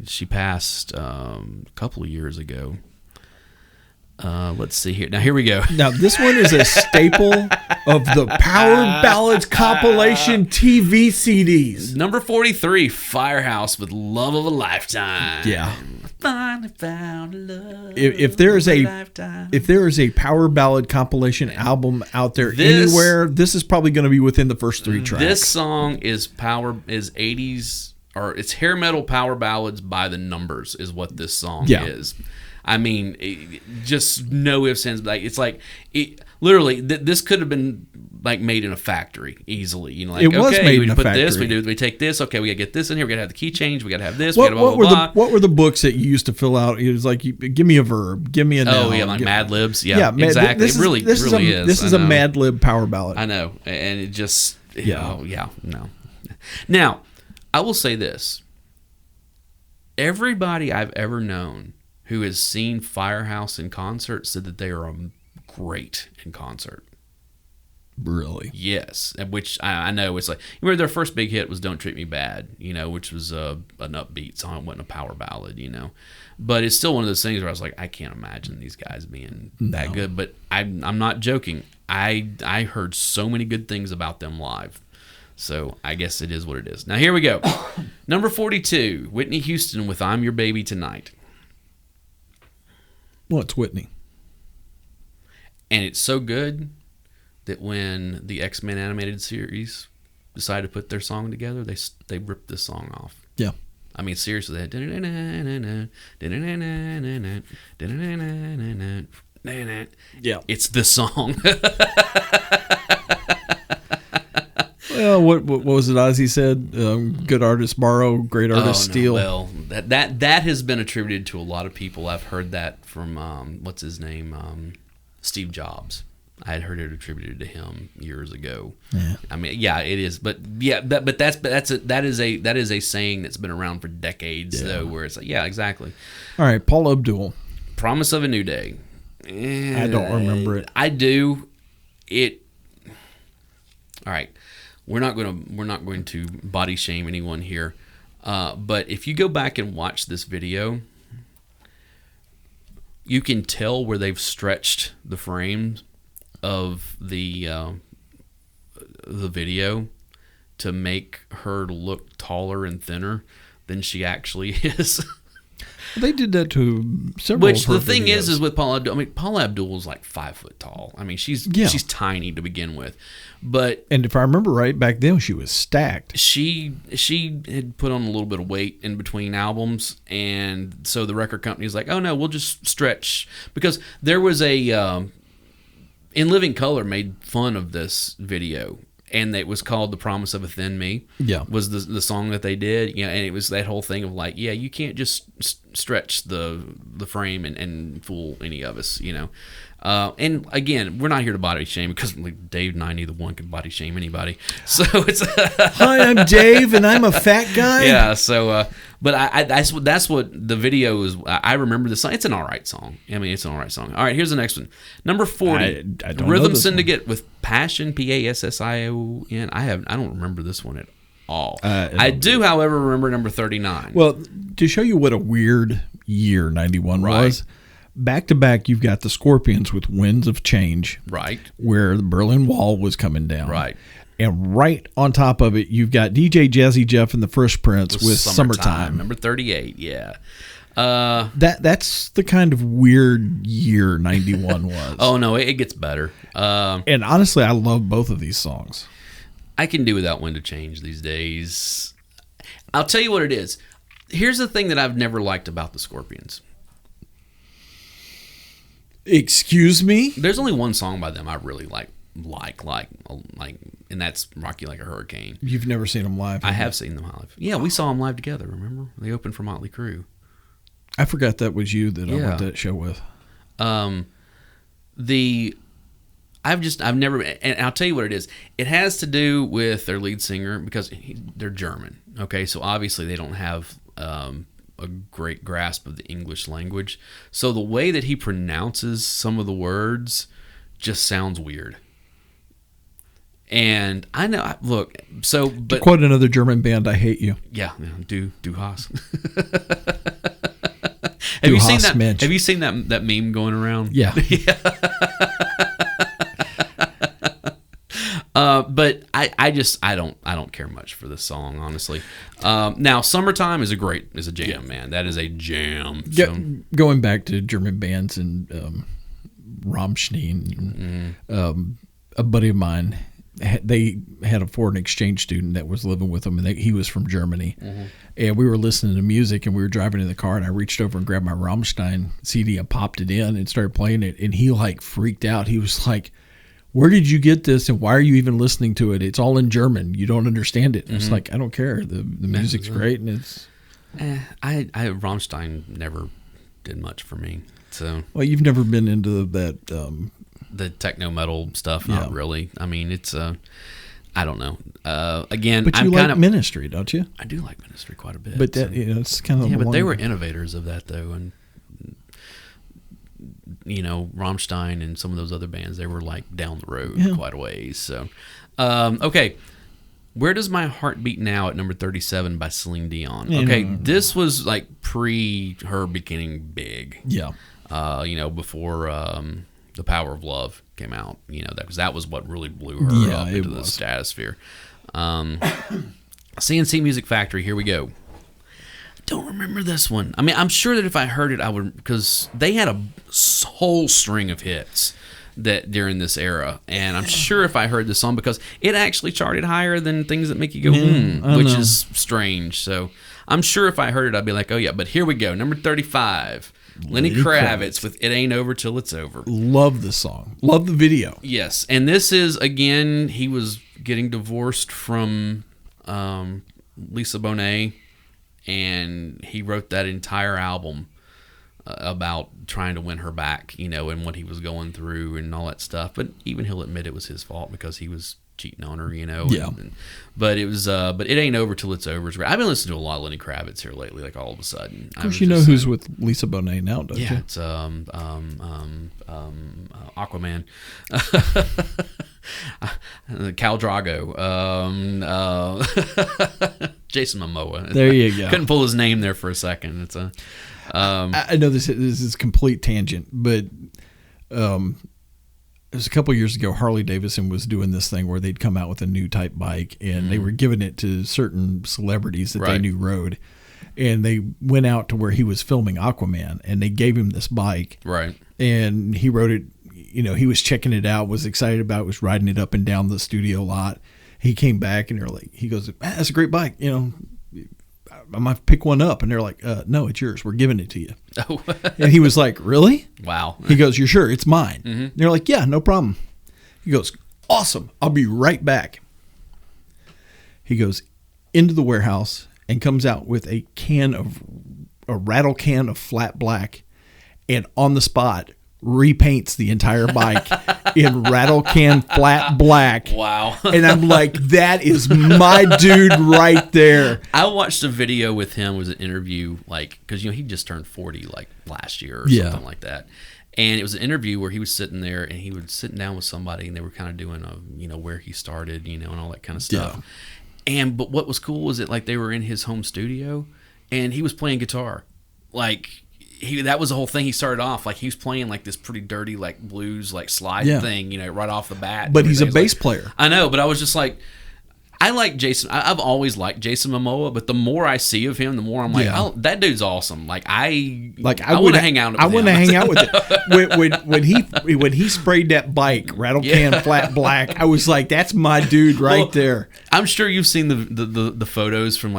She passed a couple of years ago. Let's see here. Now, here we go.
Now, this one is a staple of the Power Ballads compilation TV CDs.
Number 43, Firehouse with Love of a Lifetime.
Yeah.
Finally found love.
If there is a Power Ballad compilation album out there anywhere, this is probably going to be within the first 3 tracks.
This song is 80s, or it's hair metal power ballads by the numbers is what this song is. I mean, just no ifs, ands. Literally, this could have been made in a factory easily.
It was made in a factory.
This, we take this. Okay, we gotta get this in here. We gotta have the key change. We gotta have this.
What were the books that you used to fill out? It was like, give me a verb, give me a noun.
Oh yeah, Mad Libs. Yeah, exactly. It really is.
This is a Mad Lib power ballad.
I know, and it just no. Now, I will say this: everybody I've ever known who has seen Firehouse in concert said that they are great in concert.
Really?
Yes. Which I know it's remember their first big hit was Don't Treat Me Bad, which was an upbeat song. It wasn't a power ballad, But it's still one of those things where I was like, I can't imagine these guys being that good. But I'm not joking. I heard so many good things about them live. So I guess it is what it is. Now here we go. Number 42, Whitney Houston with I'm Your Baby Tonight.
Well, it's Whitney.
And it's so good that when the X-Men animated series decided to put their song together, they ripped this song off.
Yeah.
I mean, seriously, they had
yeah.
It's this song.
Well, what was it Ozzy said? Good artists borrow, great artists steal.
Well, that has been attributed to a lot of people. I've heard that from what's his name, Steve Jobs. I had heard it attributed to him years ago.
Yeah.
I mean, yeah, it is, but that is a saying that's been around for decades, though, where it's like, yeah, exactly.
All right, Paula Abdul.
Promise of a New Day.
I don't remember it.
I do. All right. We're not going to body shame anyone here, but if you go back and watch this video, you can tell where they've stretched the frames of the video to make her look taller and thinner than she actually is.
They did that to several.
Which
of her
the thing
videos.
is with Paula Abdul. I mean, Paula Abdul is like 5 foot tall. I mean, she's tiny to begin with, but
if I remember right, back then she was stacked.
she had put on a little bit of weight in between albums, and so the record company was like, "Oh no, we'll just stretch," because there was a In Living Color made fun of this video. And it was called "The Promise of a Thin Me."
Yeah,
was the song that they did. And it was that whole thing of like, yeah, you can't just stretch the frame and fool any of us, And again, we're not here to body shame because like, Dave and I neither one can body shame anybody. So it's
hi, I'm Dave, and I'm a fat guy.
Yeah. So, but that's what the video is. I remember the song. It's an all right song. I mean, it's an all right song. All right, here's the next one. Number 40,
I don't know
Rhythm
this
Syndicate with Passion, Passion. I don't remember this one at all. I do, however, remember number 39.
Well, to show you what a weird year 91 was, back to back, you've got the Scorpions with Winds of Change,
right,
where the Berlin Wall was coming down,
right.
And right on top of it, you've got DJ Jazzy Jeff and the Fresh Prince with Summertime.
Number 38, yeah.
That's the kind of weird year 91 was.
Oh, no, it gets better.
And honestly, I love both of these songs.
I can do without Wind of Change these days. I'll tell you what it is. Here's the thing that I've never liked about the Scorpions.
Excuse me?
There's only one song by them I really like, and that's Rock You Like a Hurricane.
You've never seen them live?
I have seen them live. Yeah, we saw them live together, remember? They opened for Motley Crue.
I forgot that was you that I went to that show with.
I've never, and I'll tell you what it is. It has to do with their lead singer because they're German. Okay, so obviously they don't have a great grasp of the English language. So the way that he pronounces some of the words just sounds weird. And I know, look, so but
to quote another German band, I hate you.
Yeah, Du Hast. Have you seen that?
Mensch.
Have you seen that meme going around?
Yeah.
But I don't care much for this song, honestly. Now, Summertime is a jam, man. That is a jam.
Going back to German bands and Rammstein, a buddy of mine, they had a foreign exchange student that was living with them, and he was from Germany. And we were listening to music, and we were driving in the car, and I reached over and grabbed my Rammstein CD and popped it in and started playing it, and he like freaked out. He was like, "Where did you get this, and why are you even listening to it? It's all in German. You don't understand it." And it's like, I don't care. The music's great, and it's.
Rammstein never did much for me. So.
Well, you've never been into that.
The techno metal stuff, not really. I mean, it's I don't know. Again,
but you like Ministry, don't you?
I do like Ministry quite a bit.
But that it's kind of
but they were innovators of that though, and Rammstein and some of those other bands, they were like down the road quite a ways. So, okay. Where Does My Heart Beat Now at number 37 by Celine Dion. Okay, this was like pre her becoming big.
Yeah.
Before The Power of Love came out. That was what really blew her up into the stratosphere. CNC Music Factory, here we go. Don't remember this one. I mean, I'm sure that if I heard it, I would, because they had a whole string of hits that during this era, and I'm sure if I heard this song, because it actually charted higher than Things That Make You Go which is strange. So I'm sure if I heard it, I'd be like, oh yeah. But here we go, number 35, Lenny Kravitz with "It Ain't Over Till It's Over."
Love the song, love the video.
Yes, and this is again, he was getting divorced from Lisa Bonet, and he wrote that entire album about trying to win her back, and what he was going through and all that stuff. But even he'll admit it was his fault because he was cheating on her,
Yeah.
But it was, but it ain't over till it's over. I've been listening to a lot of Lenny Kravitz here lately, like all of a sudden.
Of course, you know who's with Lisa Bonet now, don't you?
Yeah, it's Aquaman. Khal Drago, Jason Momoa.
There you go.
Couldn't pull his name there for a second. It's
I know this is complete tangent, but it was a couple years ago. Harley Davidson was doing this thing where they'd come out with a new type bike, and they were giving it to certain celebrities that they knew rode. And they went out to where he was filming Aquaman, and they gave him this bike.
Right.
And he rode it. He was checking it out, was excited about it, was riding it up and down the studio lot. He came back, and he goes, "That's a great bike. I might pick one up." And they're like, "No, it's yours. We're giving it to you."
Oh.
And he was like, "Really?"
Wow.
He goes, "You're sure? It's mine." Mm-hmm. They're like, "Yeah, no problem." He goes, "Awesome. I'll be right back." He goes into the warehouse and comes out with a rattle can of flat black, and on the spot repaints the entire bike in rattle can flat black.
Wow.
And I'm like, that is my dude right there.
I watched a video with him. It was an interview, because he just turned 40 last year or something like that. And it was an interview where he was sitting there, and he was sitting down with somebody, and they were kind of doing where he started, and all that kind of stuff. Yeah. But what was cool was that they were in his home studio, and he was playing guitar. That was the whole thing. He started off he was playing this pretty dirty blues slide thing, right off the bat.
But he's a bass player.
I know, but I was just I like Jason. I've always liked Jason Momoa, but the more I see of him, the more I'm like, oh, that dude's awesome. I want to hang out with him.
I want to hang out with it. When he sprayed that bike, rattle can flat black, I was like, that's my dude right there.
I'm sure you've seen the photos from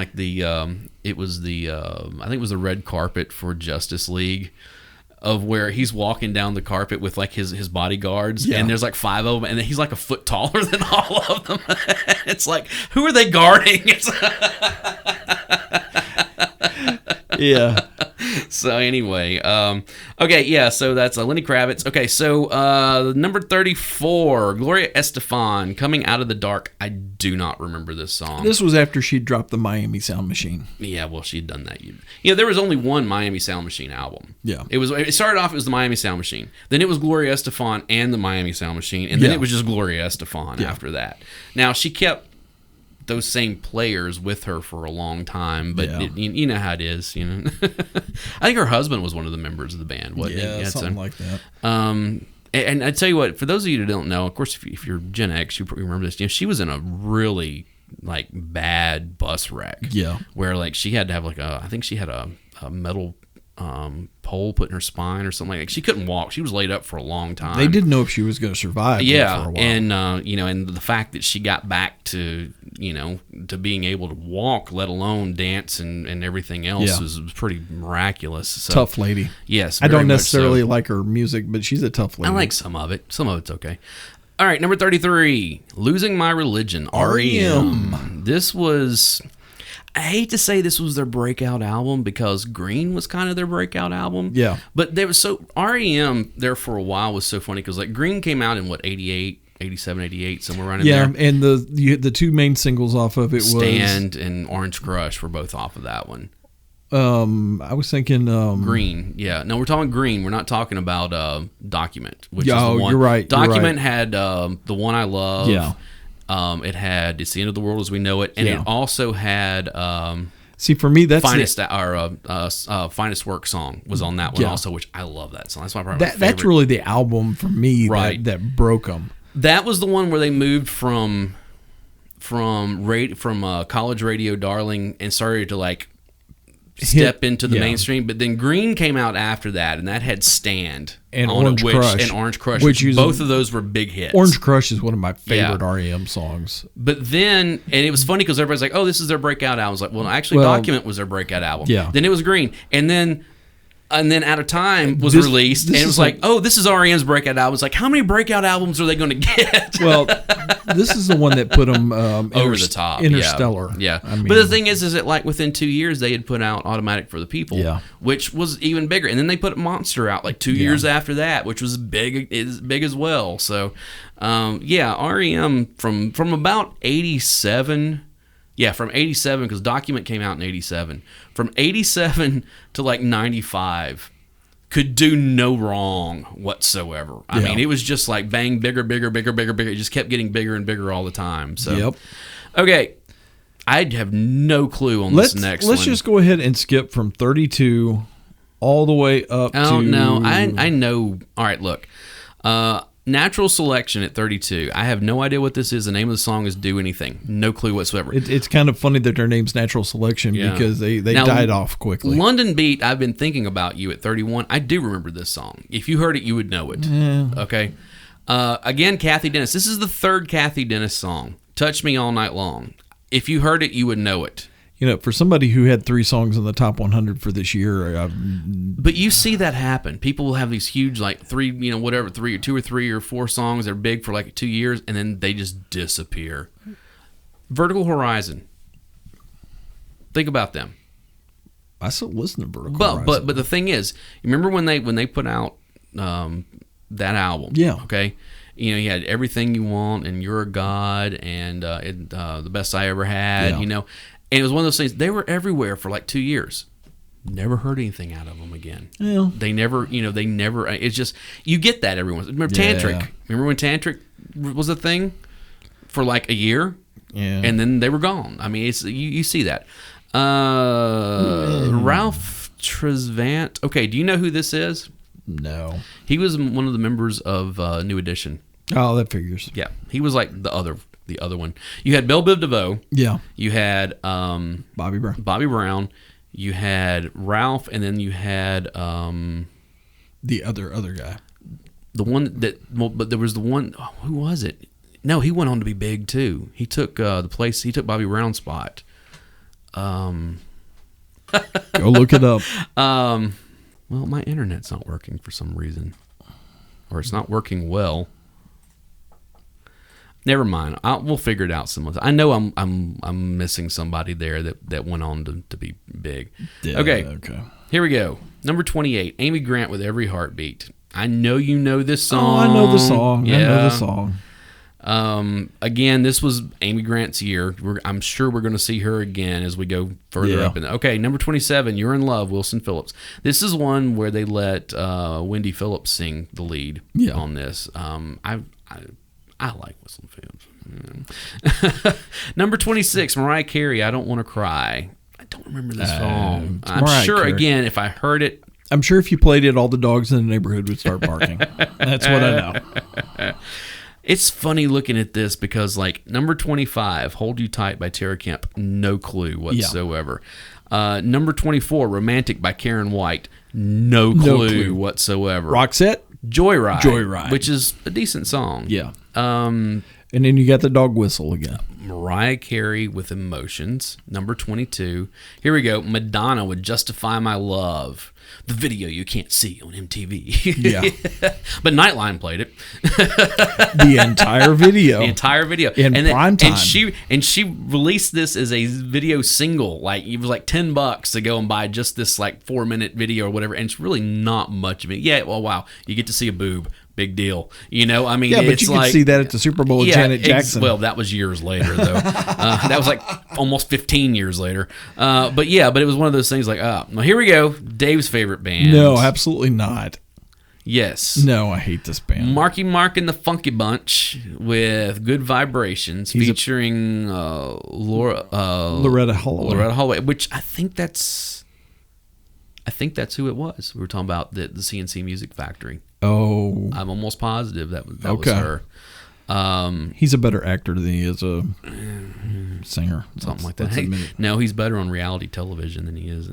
it was I think it was the red carpet for Justice League, of where he's walking down the carpet with his bodyguards, and there's 5 of them, and he's a foot taller than all of them. It's who are they guarding?
Yeah.
So anyway, okay, yeah. So that's Lenny Kravitz. Okay, so number 34, Gloria Estefan, "Coming Out of the Dark." I do not remember this song.
This was after she dropped the Miami Sound Machine.
Yeah, well, she'd done that. There was only one Miami Sound Machine album.
Yeah,
it started off. It was the Miami Sound Machine. Then it was Gloria Estefan and the Miami Sound Machine, and then it was just Gloria Estefan after that. Now she kept those same players with her for a long time, but you know how it is. I think her husband was one of the members of the band, wasn't he?
Yeah, something like that.
And I tell you what, for those of you who don't know, of course, if you're Gen X, you probably remember this. She was in a really bad bus wreck.
Yeah,
where she had to have I think she had a metal pole put in her spine or something like that. She couldn't walk. She was laid up for a long time.
They didn't know if she was going to survive.
Yeah,
for a while.
and and the fact that she got back to to being able to walk, let alone dance and everything else, was pretty miraculous. So,
tough lady.
Yes,
I don't necessarily like her music, but she's a tough lady.
I like some of it. Some of it's okay. All right, number 33, "Losing My Religion," R.E.M. This was, I hate to say this was their breakout album because Green was kind of their breakout album.
Yeah.
But there was REM there for a while was so funny because Green came out in 88, 87, 88, somewhere around in there.
Yeah, and the two main singles off of it was
Stand and Orange Crush were both off of that one.
I was thinking
Green. Yeah. No, we're talking Green. We're not talking about Document, which is the one.
You're right.
Document had The One I Love.
Yeah.
It had "It's the End of the World as We Know It," and it also had
see, for me, that's
Finest Work song was on that one also, which I love that song. That's my favorite.
That's really the album for me that broke them.
That was the one where they moved from college radio darling and started to step into the mainstream, but then Green came out after that, and that had "Stand"
and Orange
Crush, which both of those were big hits.
Orange Crush is one of my favorite REM songs.
But then, and it was funny because everybody's like, "Oh, this is their breakout album." I was like, well, actually, Document was their breakout album.
Yeah.
Then it was Green, and then And then Out of Time was
This-
released,
this
and it
is
was like, oh, this is REM's breakout album. It's like, how many breakout albums are they going to get?
Well, this is the one that put them
Over the top.
Interstellar.
Yeah.
I mean,
But the thing is that like within 2 years, they had put out Automatic for the People,
Yeah.
which was even bigger. And then they put Monster out like 2 years after that, which was big as well. So, REM from about 87. Yeah, from 87, because Document came out in 87. From 87 to like 95, could do no wrong whatsoever. I mean, it was just like bang, bigger, bigger, bigger, bigger, bigger. It just kept getting bigger and bigger all the time. So, okay, I have no clue on this next one.
Let's just go ahead and skip from 32 all the way up to...
Oh, no, I know. All right, look. Natural Selection at 32. I have no idea what this is. The name of the song is Do Anything. No clue whatsoever.
It's kind of funny that their name's Natural Selection because they now, died off quickly.
London Beat, I've been thinking about you at 31. I do remember this song. If you heard it, you would know it.
Yeah.
Okay. Again, Kathy Dennis. This is the third Kathy Dennis song. Touch Me All Night Long. If you heard it, you would know it.
You know, for somebody who had 3 songs in the top 100 for this year,
but you see that happen. People will have these huge, like 3 or 3 or 4 songs. They're big for like 2 years, and then they just disappear. Vertical Horizon. Think about them.
I still listen to Vertical Horizon.
But the thing is, you remember when they put out that album?
Yeah.
Okay. You had Everything You Want and You're a God and The Best I Ever Had.
Yeah.
And it was one of those things. They were everywhere for like 2 years. Never heard anything out of them again.
Yeah.
They never. It's just you get that every once. Remember Tantric? Remember when Tantric was a thing for like a year?
Yeah.
And then they were gone. I mean, it's you see that. Ralph Tresvant. Okay, do you know who this is?
No.
He was one of the members of New Edition.
Oh, that figures.
Yeah, he was like the other one. You had Belle Biv DeVoe.
Yeah.
You had
Bobby Brown.
Bobby Brown. You had Ralph, and then you had
the other guy.
The one that. Well, but there was the one. Oh, who was it? No, he went on to be big too. He took the place. He took Bobby Brown's spot.
Go look it up.
Well, my internet's not working for some reason, or it's not working well. Never mind. We'll figure it out some. I know I'm missing somebody there that went on to be big.
Yeah,
okay. Here we go. Number 28, Amy Grant with Every Heartbeat. I know you know this song.
Oh, I know the song.
Yeah.
I know the song.
Again, this was Amy Grant's year. I'm sure we're going to see her again as we go further up. Okay, number 27, You're in Love, Wilson Phillips. This is one where they let Wendy Phillips sing the lead on this. I like Wilson Phillips. Number 26, Mariah Carey, I Don't Want to Cry. I don't remember this song. I'm sure, Carey. Again, if I heard it.
I'm sure if you played it, all the dogs in the neighborhood would start barking. That's what I know.
It's funny looking at this because, like, number 25, Hold You Tight by Tara Kemp, no clue whatsoever. Yeah. Number 24, Romantic by Karen White, no clue whatsoever.
Roxette?
Joyride, which is a decent song.
Yeah. And then you got the dog whistle again.
Mariah Carey with Emotions, number 22. Here we go. Madonna with Justify My Love. The video you can't see on MTV.
Yeah.
But Nightline played it.
The entire video.
In
prime time.
And she released this as a video single. Like, it was like $10 to go and buy just this like 4-minute video or whatever. And it's really not much of it. Yeah, well, wow. You get to see a boob. Big deal. I mean,
but
it's
you
like,
could see that at the Super Bowl with Janet Jackson.
Well, that was years later, though. That was like almost 15 years later. But it was one of those things like, well, here we go. Dave's favorite band.
No, absolutely not.
Yes.
No, I hate this band.
Marky Mark and the Funky Bunch with Good Vibrations, featuring Loretta Holloway. Loretta Holloway, which I think that's who it was. We were talking about the CNC Music Factory.
Oh,
I'm almost positive that was her.
He's a better actor than he is a singer.
Something like that. Hey, no, he's better on reality television than he is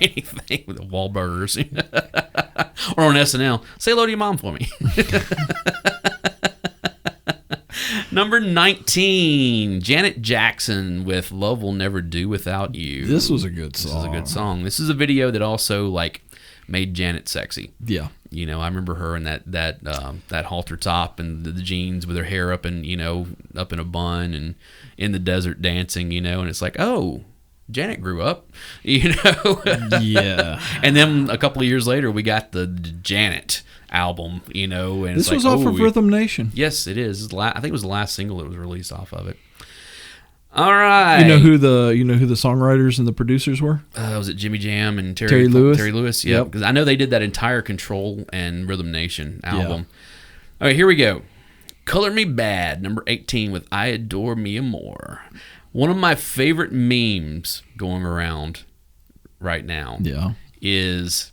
anything with the Wahlburgers or on SNL. Say hello to your mom for me. Number 19, Janet Jackson with Love Will Never Do Without You.
This was a good song.
This is a video that also like made Janet sexy.
Yeah.
You know, I remember her in that halter top and the jeans with her hair up in a bun and in the desert dancing, and it's like, oh, Janet grew up,
Yeah.
And then a couple of years later, we got the Janet album, and
this was off of Rhythm Nation.
Yes, it is. I think it was the last single that was released off of it. All right.
You know who the songwriters and the producers were?
Was it Jimmy Jam and
Terry Lewis?
Terry Lewis, yeah. Because I know they did that entire Control and Rhythm Nation album. Yeah. All right, here we go. Color Me Bad, number 18 with I Adore Mia Moore. One of my favorite memes going around right now is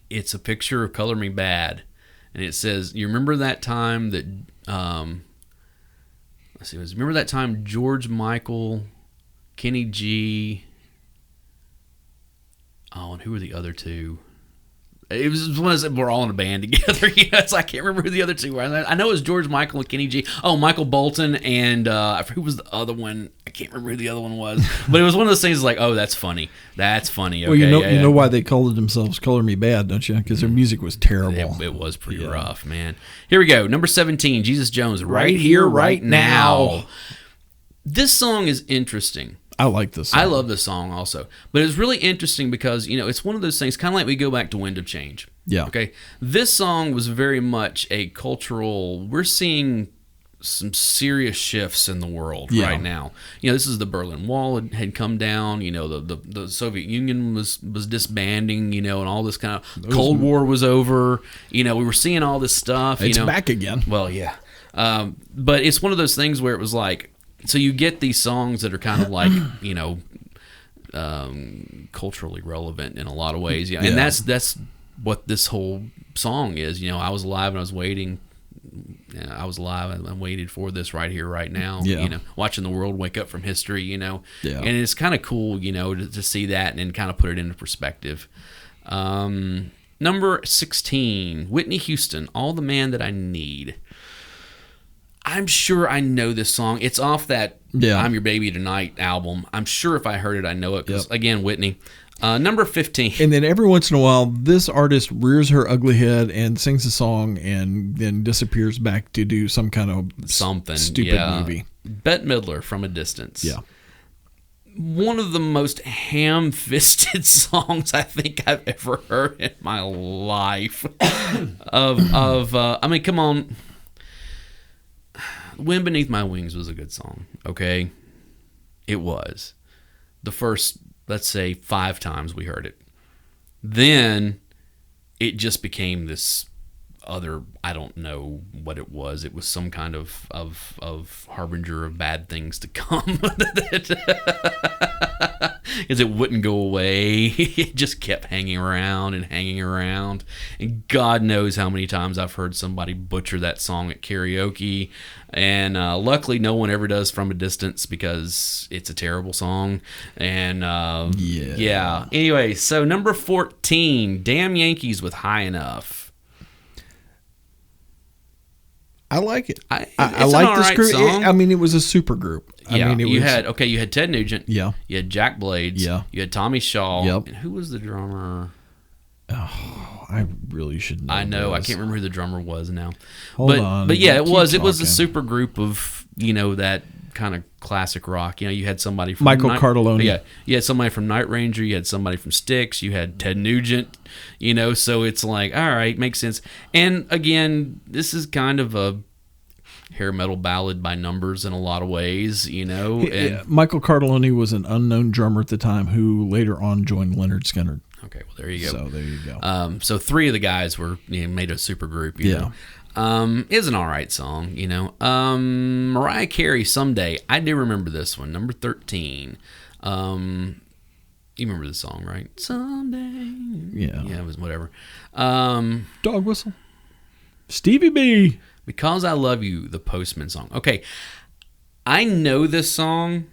it's a picture of Color Me Bad, and it says, you remember that time that remember that time George Michael, Kenny G, and who were the other two? It was one of those, we're all in a band together. So I can't remember who the other two were. I know it was George Michael and Kenny G. Oh, Michael Bolton and who was the other one? I can't remember who the other one was. But it was one of those things like, oh, that's funny. That's funny. Okay,
well, you know why they called themselves Color Me Bad, don't you? Because their music was terrible.
It was pretty rough, man. Here we go. Number 17, Jesus Jones, Right Here, Right Now. This song is interesting.
I like this song.
I love this song also. But it's really interesting because, it's one of those things, kind of like we go back to Wind of Change.
Yeah.
Okay. This song was very much a cultural, we're seeing some serious shifts in the world right now. This is the Berlin Wall had come down, the Soviet Union was disbanding, and all this kind of Cold War was over. We were seeing all this stuff.
It's back again.
Well, yeah. But it's one of those things where it was like, so you get these songs that are kind of like, culturally relevant in a lot of ways. And that's what this whole song is. I was alive and I was waiting. I was alive and I waited for this right here, right now. Watching the world wake up from history, And it's kind of cool, to see that and kind of put it into perspective. Number 16, Whitney Houston, All the Man That I Need. I'm sure I know this song. It's off that I'm Your Baby Tonight album. I'm sure if I heard it, I know it. Because, again, Whitney. Number 15.
And then every once in a while, this artist rears her ugly head and sings a song and then disappears back to do some kind of stupid movie.
Bette Midler, From a Distance.
Yeah.
One of the most ham-fisted songs I think I've ever heard in my life. I mean, come on. Wind Beneath My Wings was a good song, okay? It was. The first, let's say, 5 times we heard it. Then it just became this other, I don't know what it was. It was some kind of harbinger of bad things to come. Because it wouldn't go away. It just kept hanging around. And God knows how many times I've heard somebody butcher that song at karaoke. And luckily no one ever does From a Distance because it's a terrible song. And yeah. Anyway, so number 14, Damn Yankees with High Enough.
I like it. I
like
this group. I mean, it was a super group.
Yeah,
I mean,
you had Ted Nugent.
Yeah.
You had Jack Blades.
Yeah.
You had Tommy Shaw.
Yep.
And who was the drummer?
Oh, I really should know.
I know.
This.
I can't remember who the drummer was now.
Hold on.
But yeah, it was a super group of, that kind of classic rock. You had somebody from
Michael Cardelloni.
Yeah. You had somebody from Night Ranger. You had somebody from Styx. You had Ted Nugent. So it's like, all right, makes sense. And again, this is kind of a hair metal ballad by numbers in a lot of ways, And
Michael Cardelloni was an unknown drummer at the time who later on joined Leonard Skinner.
Okay, well, there you go.
So there you go.
So 3 of the guys were made a super group, you know. It's an all right song, Mariah Carey, Someday. I do remember this one, number 13. You remember the song, right? Someday.
Yeah.
Yeah, it was whatever.
Dog Whistle. Stevie B.
Because I Love You, the Postman song. Okay, I know this song.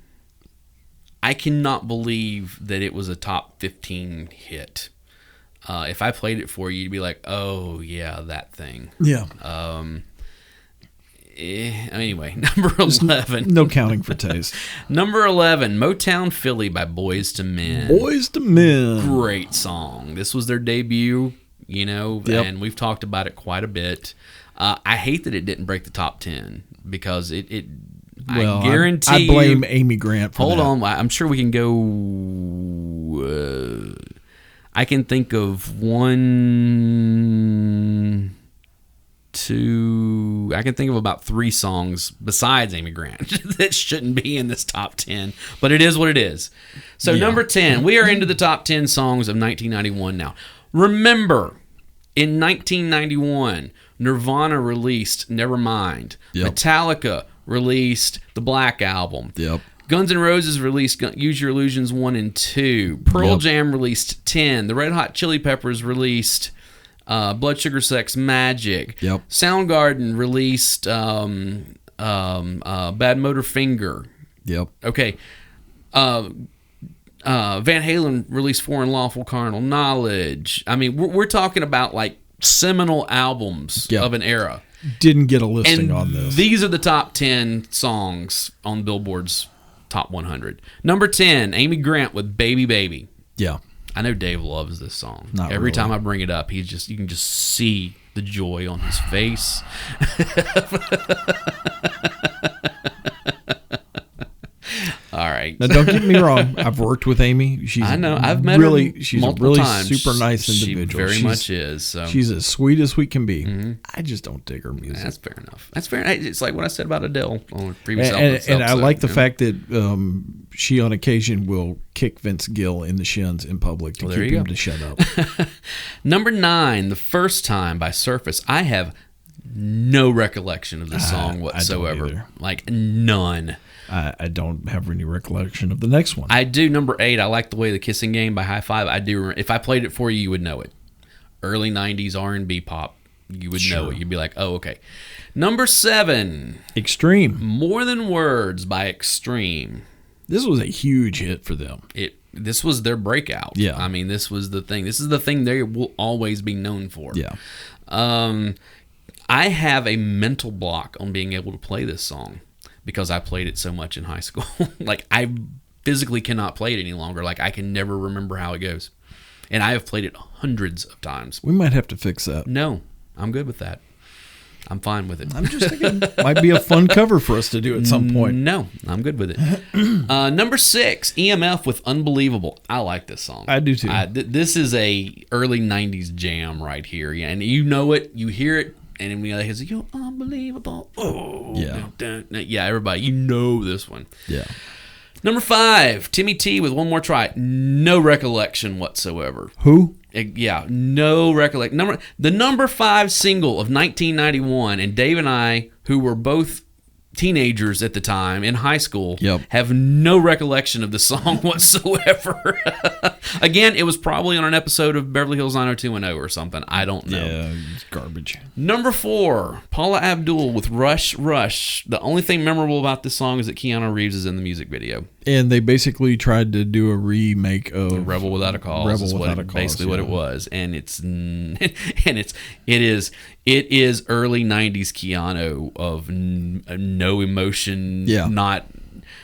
I cannot believe that it was a top 15 hit. If I played it for you, you'd be like, oh, yeah, that thing.
Yeah.
Anyway, number 11.
No counting for taste.
Number 11, Motown Philly by Boys to Men.
Boys to Men.
Great song. This was their debut, and we've talked about it quite a bit. I hate that it didn't break the top 10 because
well,
I guarantee
I blame Amy Grant for
Hold
that.
on. I'm sure we can go... I can think of one... I can think of about 3 songs besides Amy Grant that shouldn't be in this top 10, but it is what it is. So number 10, we are into the top 10 songs of 1991 now. Remember, in 1991, Nirvana released Nevermind.
Yep.
Metallica released the Black Album.
Yep.
Guns N' Roses released Use Your Illusions 1 and 2. Pearl Jam released 10. The Red Hot Chili Peppers released... Blood Sugar Sex Magic.
Yep.
Soundgarden released Bad Motor Finger.
Yep.
Okay. Van Halen released Foreign Lawful Carnal Knowledge. I mean, we're talking about like seminal albums of an era.
Didn't get a listing on this.
These are the top 10 songs on Billboard's Top 100. Number 10, Amy Grant with Baby Baby.
Yeah.
I know Dave loves this song.
Not
Every
really.
time I bring it up, you can just see the joy on his face. All right.
Now, don't get me wrong. I've worked with Amy.
I know. I've met her
She's
multiple
a really
times.
super nice individual.
She very much is. So.
She's as sweet as we can be. I just don't dig her music.
That's fair enough. That's fair. It's like what I said about Adele on the previous
And I like the fact that she, on occasion, will kick Vince Gill in the shins in public to keep him to shut up.
Number 9, The First Time by Surface. I have no recollection of this song whatsoever.
I don't either.
Like, none.
I don't have any recollection of the next one.
I do. Number 8, I like the way the Kissing Game by High Five. I do. If I played it for you, you would know it. Early 90s R&B pop. You would know it. You'd be like, oh, okay. Number 7,
Extreme.
More Than Words by Extreme.
This was a huge hit for them.
This was their breakout.
Yeah.
I mean, this was the thing. This is the thing they will always be known for.
Yeah.
I have a mental block on being able to play this song because I played it so much in high school. Like, I physically cannot play it any longer. Like, I can never remember how it goes. And I have played it hundreds of times.
We might have to fix that.
No, I'm good with that. I'm fine with it.
I'm just thinking might be a fun cover for us to do at some point.
No, I'm good with it. Number 6, EMF with Unbelievable. I like this song.
I do too.
This is a early 90s jam right here. Yeah, and you know it, you hear it, and then we like, it's like, you're unbelievable. Oh,
yeah.
Yeah, everybody, you know this one.
Yeah.
Number 5, Timmy T with One More Try. No recollection whatsoever.
Who?
Yeah, no recollection. The number 5 single of 1991, and Dave and I, who were both teenagers at the time in high school, have no recollection of the song whatsoever. Again, it was probably on an episode of Beverly Hills 90210 or something. I don't know.
Yeah, it's garbage.
Number 4, Paula Abdul with Rush Rush. The only thing memorable about this song is that Keanu Reeves is in the music video.
And they basically tried to do a remake of
Rebel Without a Cause. Basically what it was, and it is early 90s Keanu of no emotion.
Yeah.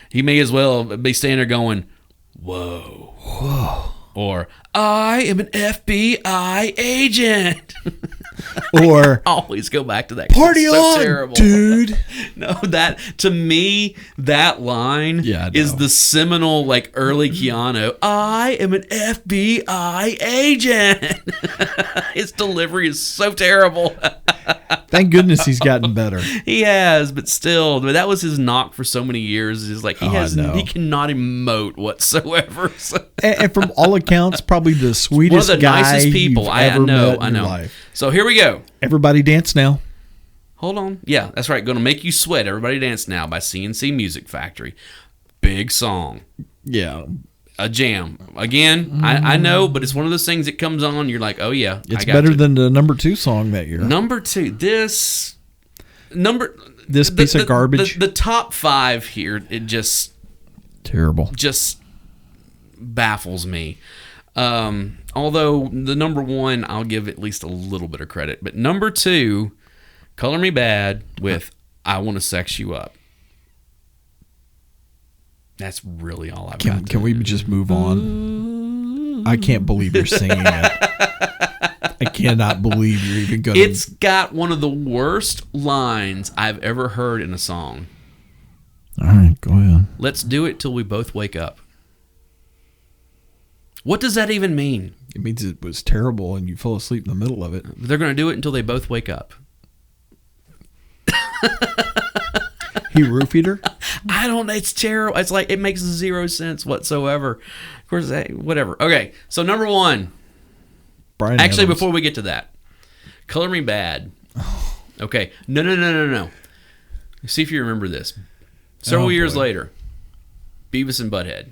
He may as well be standing there going, whoa, or I am an FBI agent.
Or
I always go back to that.
Party
it's so
on,
terrible.
dude.
No, that to me, that line is the seminal, like, early Keanu. I am an FBI agent. His delivery is so terrible.
Thank goodness he's gotten better.
He has, but still, that was his knock for so many years. Is like he cannot emote whatsoever. So.
And from all accounts, probably the sweetest
one of the
guy
nicest people
you've
I
ever
know.
met in your life.
So here we go.
Everybody dance now.
Hold on. Yeah, that's right. Going to Make You Sweat. Everybody Dance Now by CNC Music Factory. Big song.
Yeah.
A jam. Again, I know, but it's one of those things that comes on, you're like, oh yeah.
It's better than the number 2 song that year.
Number 2. This piece
of garbage.
The top 5 here, it just...
Terrible.
Just baffles me. Although the number 1, I'll give at least a little bit of credit. But number 2, Color Me Bad with I Want to Sex You Up. That's really all I've got.
Can we just move on? I can't believe you're singing it. I cannot believe you're even going to...
It's got one of the worst lines I've ever heard in a song.
All right, go ahead.
Let's do it till we both wake up. What does that even mean?
It means it was terrible and you fell asleep in the middle of it.
They're going to do it until they both wake up.
He roofied her?
I don't know. It's terrible. It's like, it makes zero sense whatsoever. Of course, whatever. Okay, so number one.
Bryan
Actually,
Adams.
before we get to that, Color Me Bad. Okay. No. See if you remember this. Several years later, Beavis and Butthead.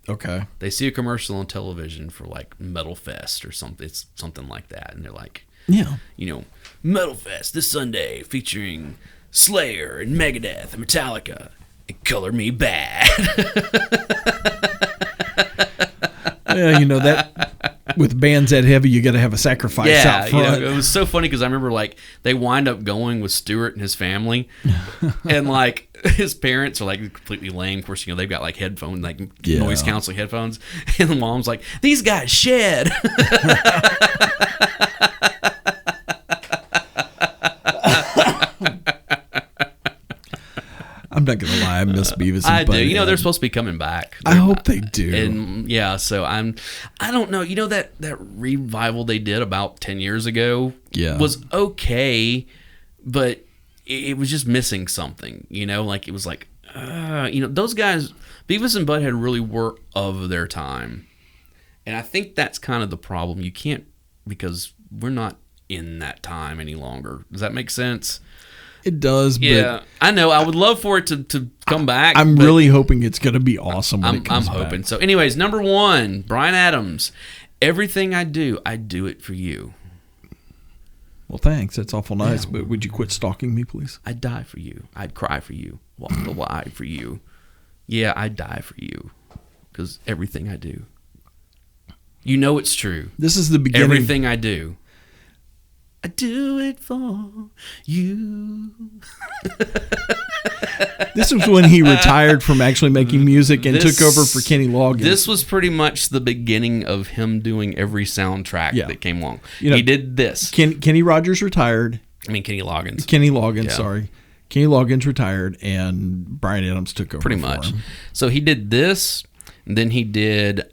Okay.
They see a commercial on television for like Metal Fest or something. It's something like that. And they're like,
yeah,
Metal Fest this Sunday featuring Slayer and Megadeth and Metallica and Color Me Bad.
Yeah, that with bands that heavy, you got to have a sacrifice out front.
It was so funny because I remember like they wind up going with Stuart and his family, and like his parents are like completely lame. Of course, they've got like headphones, like noise canceling headphones, and the mom's like, "These guys shed."
I'm not gonna lie, I miss Beavis and Butthead.
I do. They're supposed to be coming back.
I hope they do.
And so I don't know. That revival they did about 10 years ago was okay, but it was just missing something. Like it was like, those guys, Beavis and Butthead really were of their time, and I think that's kind of the problem. You can't, because we're not in that time any longer. Does that make sense?
It does, but...
Yeah, I know. I would love for it to come back.
I'm really hoping it's going to be awesome when it comes back.
I'm hoping. So anyways, number one, Bryan Adams. Everything I do it for you.
Well, thanks. That's awful nice, but would you quit stalking me, please?
I'd die for you. I'd cry for you. Walk the line for you. Yeah, I'd die for you. Because everything I do. It's true.
This is the beginning.
Everything I do. I do it for you.
This was when he retired from actually making music and took over for Kenny Loggins.
This was pretty much the beginning of him doing every soundtrack that came along. He did this.
Kenny Rogers retired.
Kenny Loggins.
Kenny Loggins, sorry. Kenny Loggins retired, and Bryan Adams took over.
Pretty much. So he did this, and then he did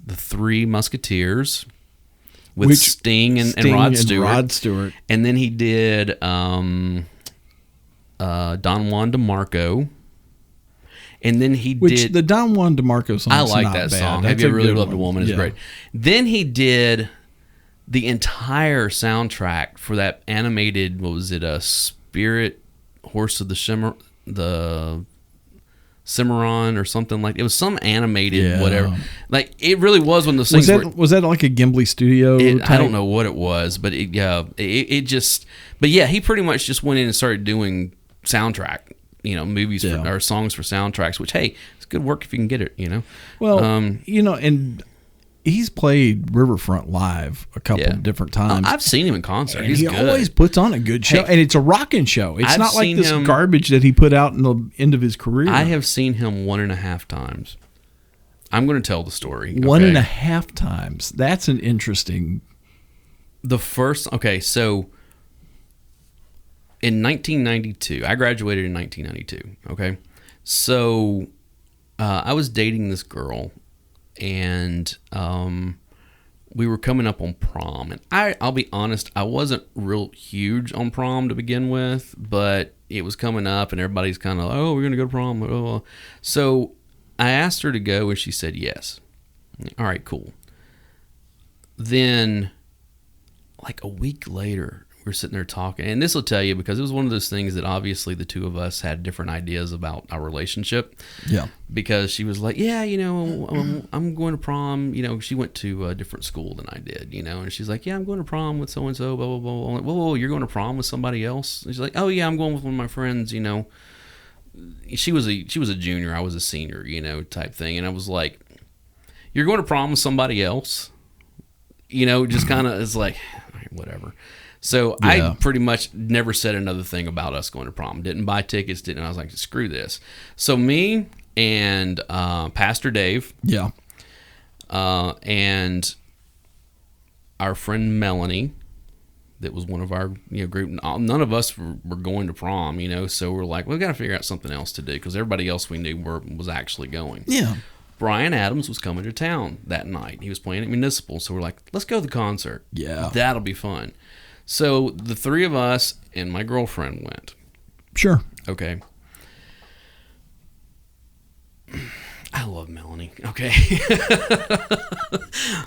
the Three Musketeers with Sting and Rod Stewart. And then he did Don Juan DeMarco. And then he did...
the Don Juan DeMarco song
I like that song. Have You Really Loved a Woman is great. Then he did the entire soundtrack for that animated, what was it, Spirit Horse of the Cimarron or something like it was some animated whatever. Like it really was one of those things.
Was that like a Gimli Studio?
I don't know what it was, but it just. But yeah, he pretty much just went in and started doing soundtrack, movies or songs for soundtracks. Which it's good work if you can get it.
Well, and he's played Riverfront live a couple of different times.
I've seen him in concert. He's good.
Always puts on a good show, and it's a rocking show. It's not like this garbage that he put out in the end of his career.
I have seen him 1.5 times. I'm going to tell the story.
1.5 times. That's an interesting.
So in 1992, I graduated in 1992. Okay, so I was dating this girl. And we were coming up on prom. And I'll be honest, I wasn't real huge on prom to begin with, but it was coming up and everybody's kind of like, oh, we're going to go to prom. So I asked her to go and she said yes. All right, cool. Then like a week later, we're sitting there talking. And this will tell you because it was one of those things that obviously the two of us had different ideas about our relationship. Yeah. Because she was like, yeah, I'm going to prom. She went to a different school than I did, and she's like, yeah, I'm going to prom with so-and-so, blah, blah, blah. I'm like, whoa, you're going to prom with somebody else? And she's like, oh, yeah, I'm going with one of my friends, She was a junior. I was a senior, type thing. And I was like, you're going to prom with somebody else? Just kind of, it's like, whatever. So I pretty much never said another thing about us going to prom. Didn't buy tickets. I was like, screw this. So me and Pastor Dave.
Yeah.
And our friend Melanie, that was one of our group. None of us were going to prom, so we're like, we've got to figure out something else to do because everybody else we knew was actually going.
Yeah.
Brian Adams was coming to town that night. He was playing at Municipal, so we're like, let's go to the concert.
Yeah.
That'll be fun. So the three of us and my girlfriend went.
Sure.
Okay. I love Melanie. Okay.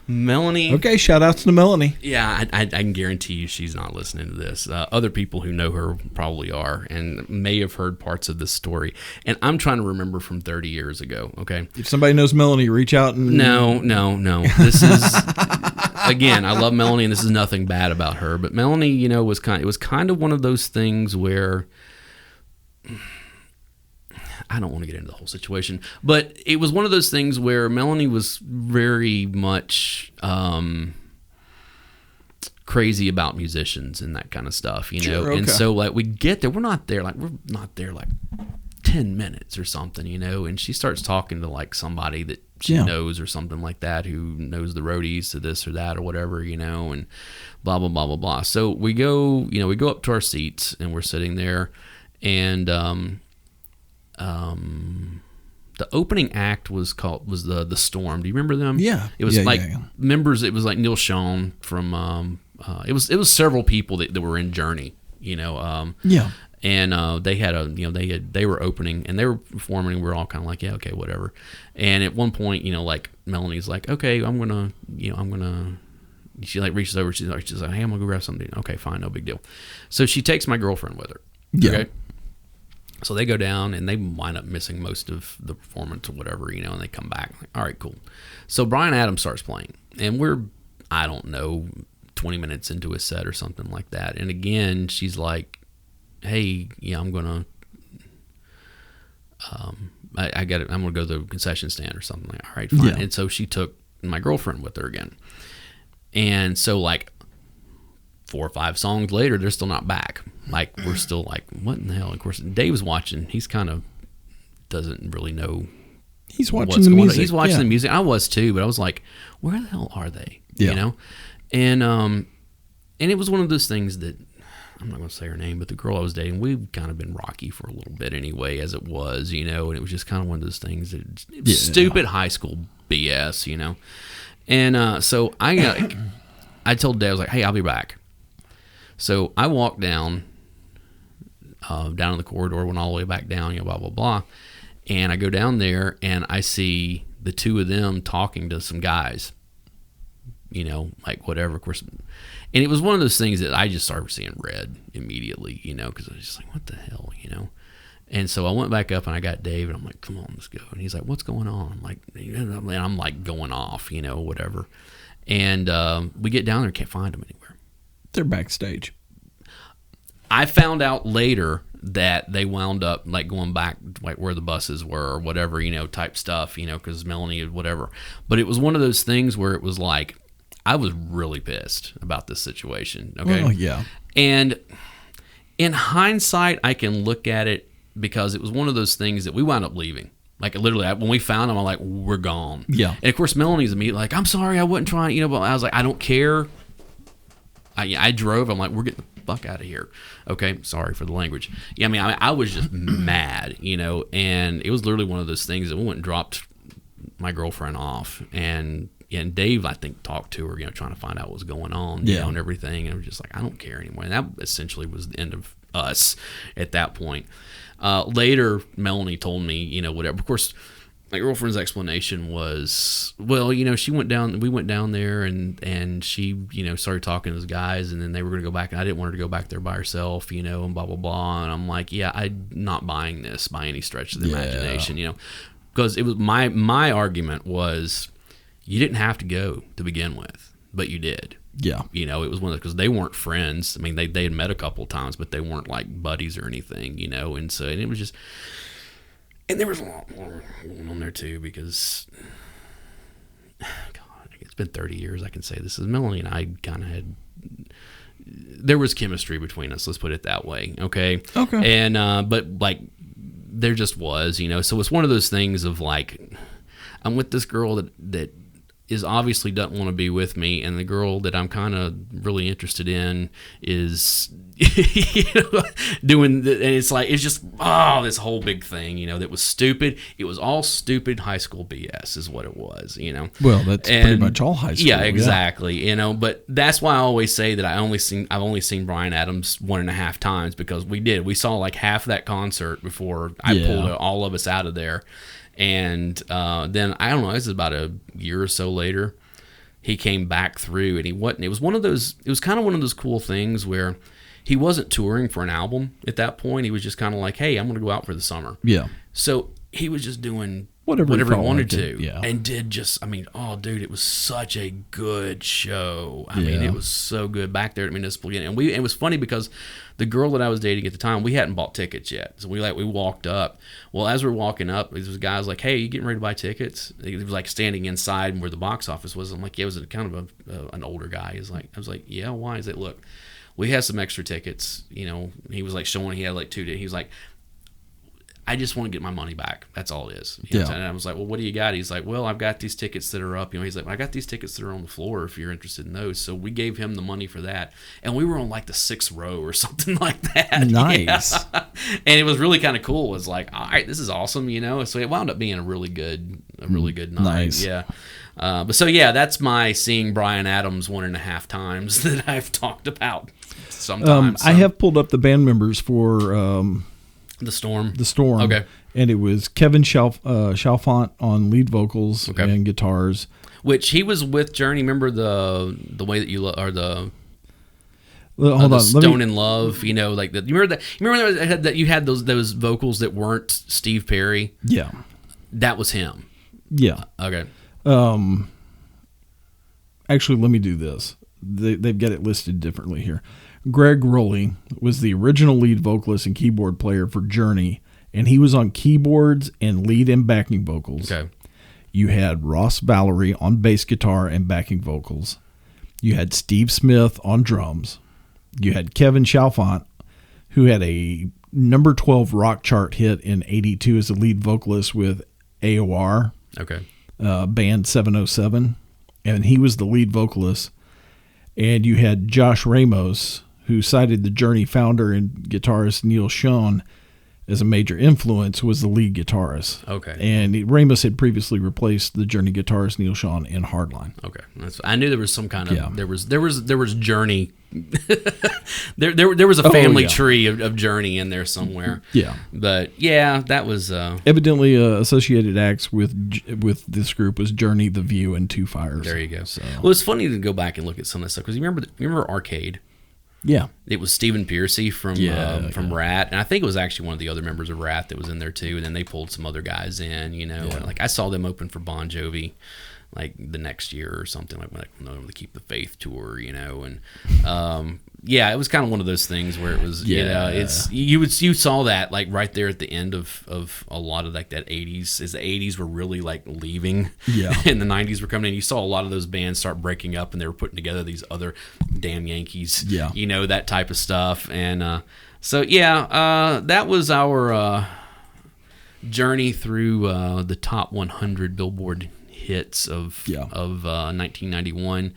Melanie.
Okay, shout outs to Melanie.
Yeah, I can guarantee you she's not listening to this. Other people who know her probably are and may have heard parts of this story. And I'm trying to remember from 30 years ago, okay?
If somebody knows Melanie, reach out and...
No. This is... Again, I love Melanie, and this is nothing bad about her. But Melanie, it was kind of one of those things where... I don't want to get into the whole situation, but it was one of those things where Melanie was very much crazy about musicians and that kind of stuff,
Sure, okay.
And so like we get there, we're not there like 10 minutes or something, and she starts talking to like somebody that she knows or something like that who knows the roadies to this or that or whatever, and blah, blah, blah, blah, blah. So we go, we go up to our seats and we're sitting there and, the opening act was the Storm. Do you remember them?
Yeah.
It was members. It was like Neil Schon from. It was several people that were in Journey.
Yeah.
And they had they were opening and they were performing. And we were all kind of like, yeah, okay, whatever. And at one point, like Melanie's like, okay, I'm gonna. She like reaches over. She's like, hey, I'm gonna go grab something. Okay, fine, no big deal. So she takes my girlfriend with her.
Yeah. Okay?
So they go down and they wind up missing most of the performance or whatever, and they come back. Like, all right, cool. So Brian Adams starts playing, and we're, I don't know, 20 minutes into his set or something like that. And again, she's like, hey, I'm going to, I'm going to go to the concession stand or something. Like, all right, fine. Yeah. And so she took my girlfriend with her again. And so like 4 or 5 songs later, they're still not back. Like, we're still like, what in the hell? Of course, Dave's watching. He's kind of doesn't really know.
He's watching the music.
He's watching the music. I was too, but I was like, where the hell are they?
Yeah.
And it was one of those things that, I'm not going to say her name, but the girl I was dating, we've kind of been rocky for a little bit anyway, as it was, and it was just kind of one of those things that stupid high school BS, And so I told Dave, I was like, hey, I'll be back. So I walked down in the corridor, went all the way back down, blah, blah, blah. And I go down there and I see the two of them talking to some guys, like whatever, of course. And it was one of those things that I just started seeing red immediately, because I was just like, what the hell, And so I went back up and I got Dave and I'm like, come on, let's go. And he's like, what's going on? I'm like, and I'm like going off, whatever. And we get down there, can't find them anywhere.
They're backstage.
I found out later that they wound up like going back like where the buses were or whatever, type stuff, because Melanie, whatever. But it was one of those things where it was like, I was really pissed about this situation. Okay.
Oh, yeah.
And in hindsight, I can look at it because it was one of those things that we wound up leaving. Like literally, when we found them, I'm like, we're gone.
Yeah.
And of course, Melanie's immediately like, I'm sorry, I wasn't trying, but I was like, I don't care. I drove. I'm like, we're getting the fuck out of here. Okay, sorry for the language. Yeah, I was just mad, and it was literally one of those things that we went and dropped my girlfriend off, and Dave, I think, talked to her, trying to find out what was going on, and everything. And I was just like, I don't care anymore. And that essentially was the end of us at that point. Later, Melanie told me, whatever. Of course, my girlfriend's explanation was, well, we went down there and she, started talking to those guys and then they were going to go back and I didn't want her to go back there by herself, and blah, blah, blah. And I'm like, yeah, I'm not buying this by any stretch of the imagination, because it was my argument was you didn't have to go to begin with, but you did.
Yeah.
It was one of those, because they weren't friends. They had met a couple of times, but they weren't like buddies or anything, and so, and it was just, and there was a lot more going on there too, because God, it's been 30 years. I can say this is Melanie and I kind of had. There was chemistry between us. Let's put it that way. Okay. And but like there just was, So it's one of those things of like I'm with this girl that is obviously doesn't want to be with me, and the girl that I'm kind of really interested in is doing and it's like it's just this whole big thing that was stupid. It was all stupid high school BS is what it was.
Well, that's pretty much all high school.
Yeah, exactly. But that's why I always say that I've only seen Bryan Adams 1.5 times, because we saw like half that concert before I pulled all of us out of there. And then I don't know, this is about a year or so later, he came back through, and it was kind of one of those cool things where he wasn't touring for an album at that point. He was just kind of like, hey, I'm going to go out for the summer. Yeah. So he was just doing whatever he wanted to. Yeah. And did just, oh, dude, it was such a good show. I mean, it was so good back there at Municipal. And it was funny because the girl that I was dating at the time, we hadn't bought tickets yet. So we walked up. Well, as we're walking up, there was a guy was like, hey, are you getting ready to buy tickets? He was like standing inside where the box office was. I'm like, yeah, it was kind of an older guy. I was like, yeah, why? He's like, look, we have some extra tickets. He was like showing he had like 2 days. He was like, I just want to get my money back. That's all it is. And I was like, well, what do you got? He's like, well, I've got these tickets that are up. He's like, well, I got these tickets that are on the floor if you're interested in those. So we gave him the money for that. And we were on like the 6th row or something like that. Nice. Yeah. And it was really kind of cool. It was like, all right, this is awesome, So it wound up being a really good night. Nice. Yeah. But so, yeah, that's my seeing Bryan Adams 1.5 times that I've talked about sometimes.
I have pulled up the band members for...
The Storm.
Okay. And it was Kevin Chalfant on lead vocals and guitars.
Which he was with Journey. Remember the way that you or the
hold on,
Stone in Love. Like that. You remember that you had those vocals that weren't Steve Perry.
Yeah.
That was him.
Yeah.
Okay.
Actually, let me do this. They've got it listed differently here. Greg Rowley was the original lead vocalist and keyboard player for Journey, and he was on keyboards and lead and backing vocals.
Okay.
You had Ross Valerie on bass guitar and backing vocals. You had Steve Smith on drums. You had Kevin Chalfant, who had a number 12 rock chart hit in '82 as the lead vocalist with AOR.
Okay.
Band 707, and he was the lead vocalist. And you had Josh Ramos, who cited the Journey founder and guitarist Neil Schon as a major influence, was the lead guitarist.
Okay.
And Ramos had previously replaced the Journey guitarist Neil Schon in Hardline.
Okay. I knew there was some kind of there was Journey. there was a family tree of Journey in there somewhere.
Yeah.
But yeah, that was
evidently associated acts with this group was Journey, The View, and Two Fires.
There you go. So. Well, it's funny to go back and look at some of that stuff because you remember Arcade.
Yeah.
It was Stephen Pearcy from Rat, and I think it was actually one of the other members of Rat that was in there too, and then they pulled some other guys in, and like I saw them open for Bon Jovi like the next year or something, like when they Keep the Faith tour, and it was kind of one of those things where it was it's you saw that like right there at the end of a lot of like that 80s, as the 80s were really like leaving, and the 90s were coming in. You saw a lot of those bands start breaking up, and they were putting together these other damn Yankees, that type of stuff. And that was our journey through the top 100 Billboard hits of 1991.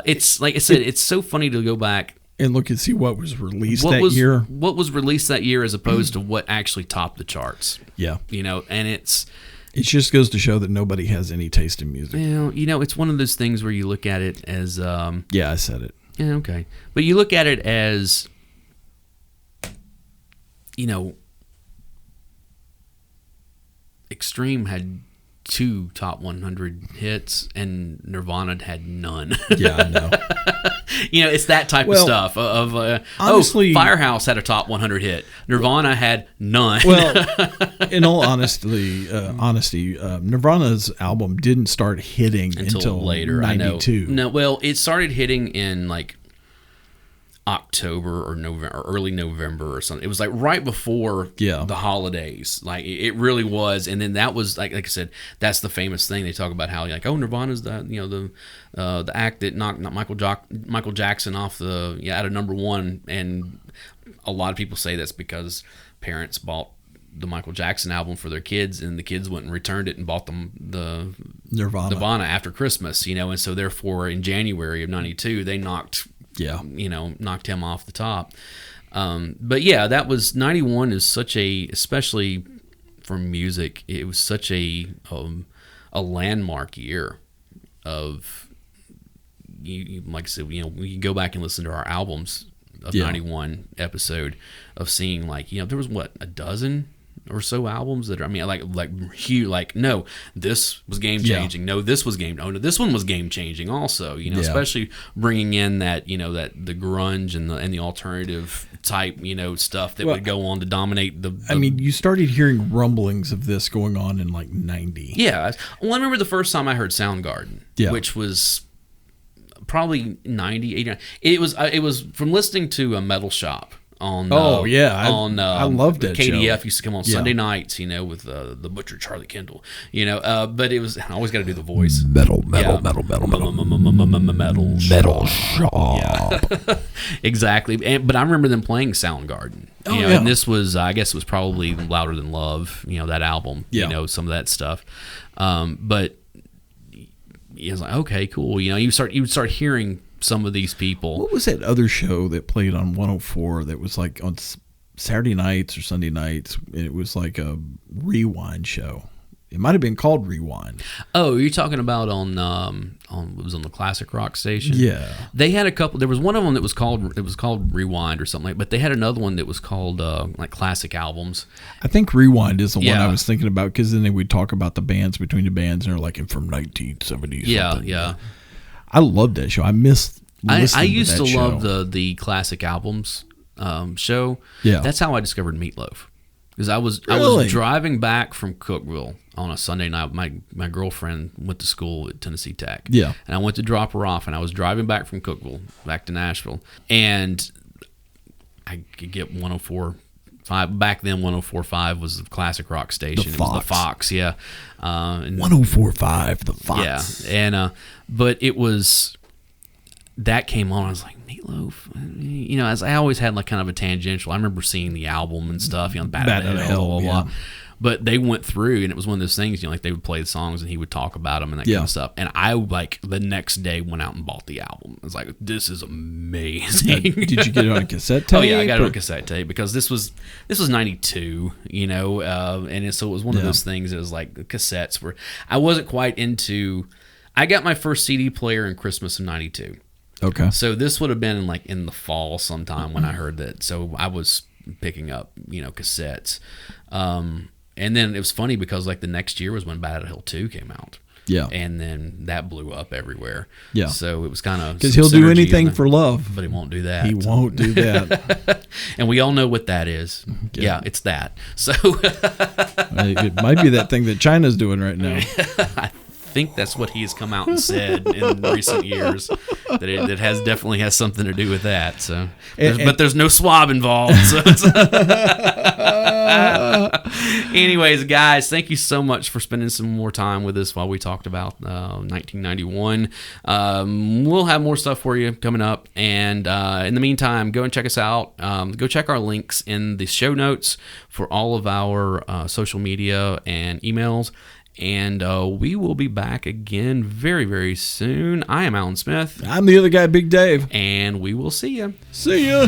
It's like I said, it's so funny to go back
and look and see what was released that year.
What was released that year as opposed to what actually topped the charts.
Yeah.
And it
just goes to show that nobody has any taste in music.
It's one of those things where you look at it as
I said it.
Yeah, okay. But you look at it as Extreme had 2 top 100 hits, and Nirvana had none.
Yeah, I know.
It's that type of stuff. Honestly, Firehouse had a top 100 hit. Nirvana had none.
Well, in all honesty, Nirvana's album didn't start hitting until later. 92.
No, well, it started hitting in like October or November, or early November or something. It was like right before the holidays. Like it really was. And then that was like I said, that's the famous thing. They talk about how like, Nirvana's the act that knocked Michael Jackson off out of number one. And a lot of people say that's because parents bought the Michael Jackson album for their kids, and the kids went and returned it and bought them the Nirvana after Christmas, and so therefore in January of '92 they knocked him off the top. But yeah, that was 91 is such especially for music, it was such a landmark year of like I said, we can go back and listen to our albums of 91 episode of seeing there was a dozen or so albums that are, no, this was game changing. No, this was no, this one was game changing also, especially bringing in that, that the grunge and the alternative type, stuff that would go on to dominate
you started hearing rumblings of this going on in 90.
Yeah. Well, I remember the first time I heard Soundgarden, which was probably 90, 89. It was from listening to a Metal Shop on
I loved it.
KDF used to come on Sunday nights, with the Butcher Charlie Kendall, but it was, I always got to do the voice.
Metal
Shop. Exactly. But I remember them playing Soundgarden. And this was, I guess it was probably Louder Than Love, that album, some of that stuff. But it was like, okay, cool. You would start hearing some of these people.
What was that other show that played on 104 that was like on Saturday nights or Sunday nights? It was like a rewind show. It might have been called Rewind.
Oh, you're talking about on it was on the classic rock station?
Yeah.
They had a couple. There was one of them that was called Rewind or something like. But they had another one that was called like classic albums.
I think Rewind is the one I was thinking about, because then they would talk about the bands between the bands, and they're like from 1970s.
Yeah.
I loved that show. I missed.
I used to love the classic albums show.
Yeah.
That's how I discovered Meatloaf. Because I was driving back from Cookeville on a Sunday night. My girlfriend went to school at Tennessee Tech.
Yeah.
And I went to drop her off, and I was driving back from Cookeville back to Nashville. And I could get 104.5. Back then, 104.5 was the classic rock station. It was the Fox, yeah.
104.5, the Fox.
Yeah. And but it was... That came on, I was like, Meatloaf? As I always had like kind of a tangential. I remember seeing the album and stuff, Bad Out of Hell, blah, blah, blah. But they went through, and it was one of those things, like they would play the songs and he would talk about them and that kind of stuff. And I the next day went out and bought the album. I was like, this is amazing.
Did you get it on a cassette tape?
Oh yeah, I got it on a cassette tape, because this was 92, and so it was one of those things. It was like the cassettes were. I wasn't quite into. I got my first CD player in Christmas of '92.
Okay.
So this would have been in the fall sometime when I heard that. So I was picking up, cassettes. And then it was funny because the next year was when Bad Out of Hell 2 came out.
Yeah.
And then that blew up everywhere.
Yeah.
So it was kind of...
Because he'll do anything for love.
But he won't do that.
He won't do that.
And we all know what that is. Yeah, it's that. So...
It might be that thing that China's doing right now.
I think that's what he has come out and said in recent years, that it definitely has something to do with that. So, but there's no swab involved. So anyways, guys, thank you so much for spending some more time with us while we talked about 1991. We'll have more stuff for you coming up, and in the meantime, go and check us out. Go check our links in the show notes for all of our social media and emails. And we will be back again very, very soon. I am Alan Smith.
I'm the other guy, Big Dave.
And we will see you.
See ya.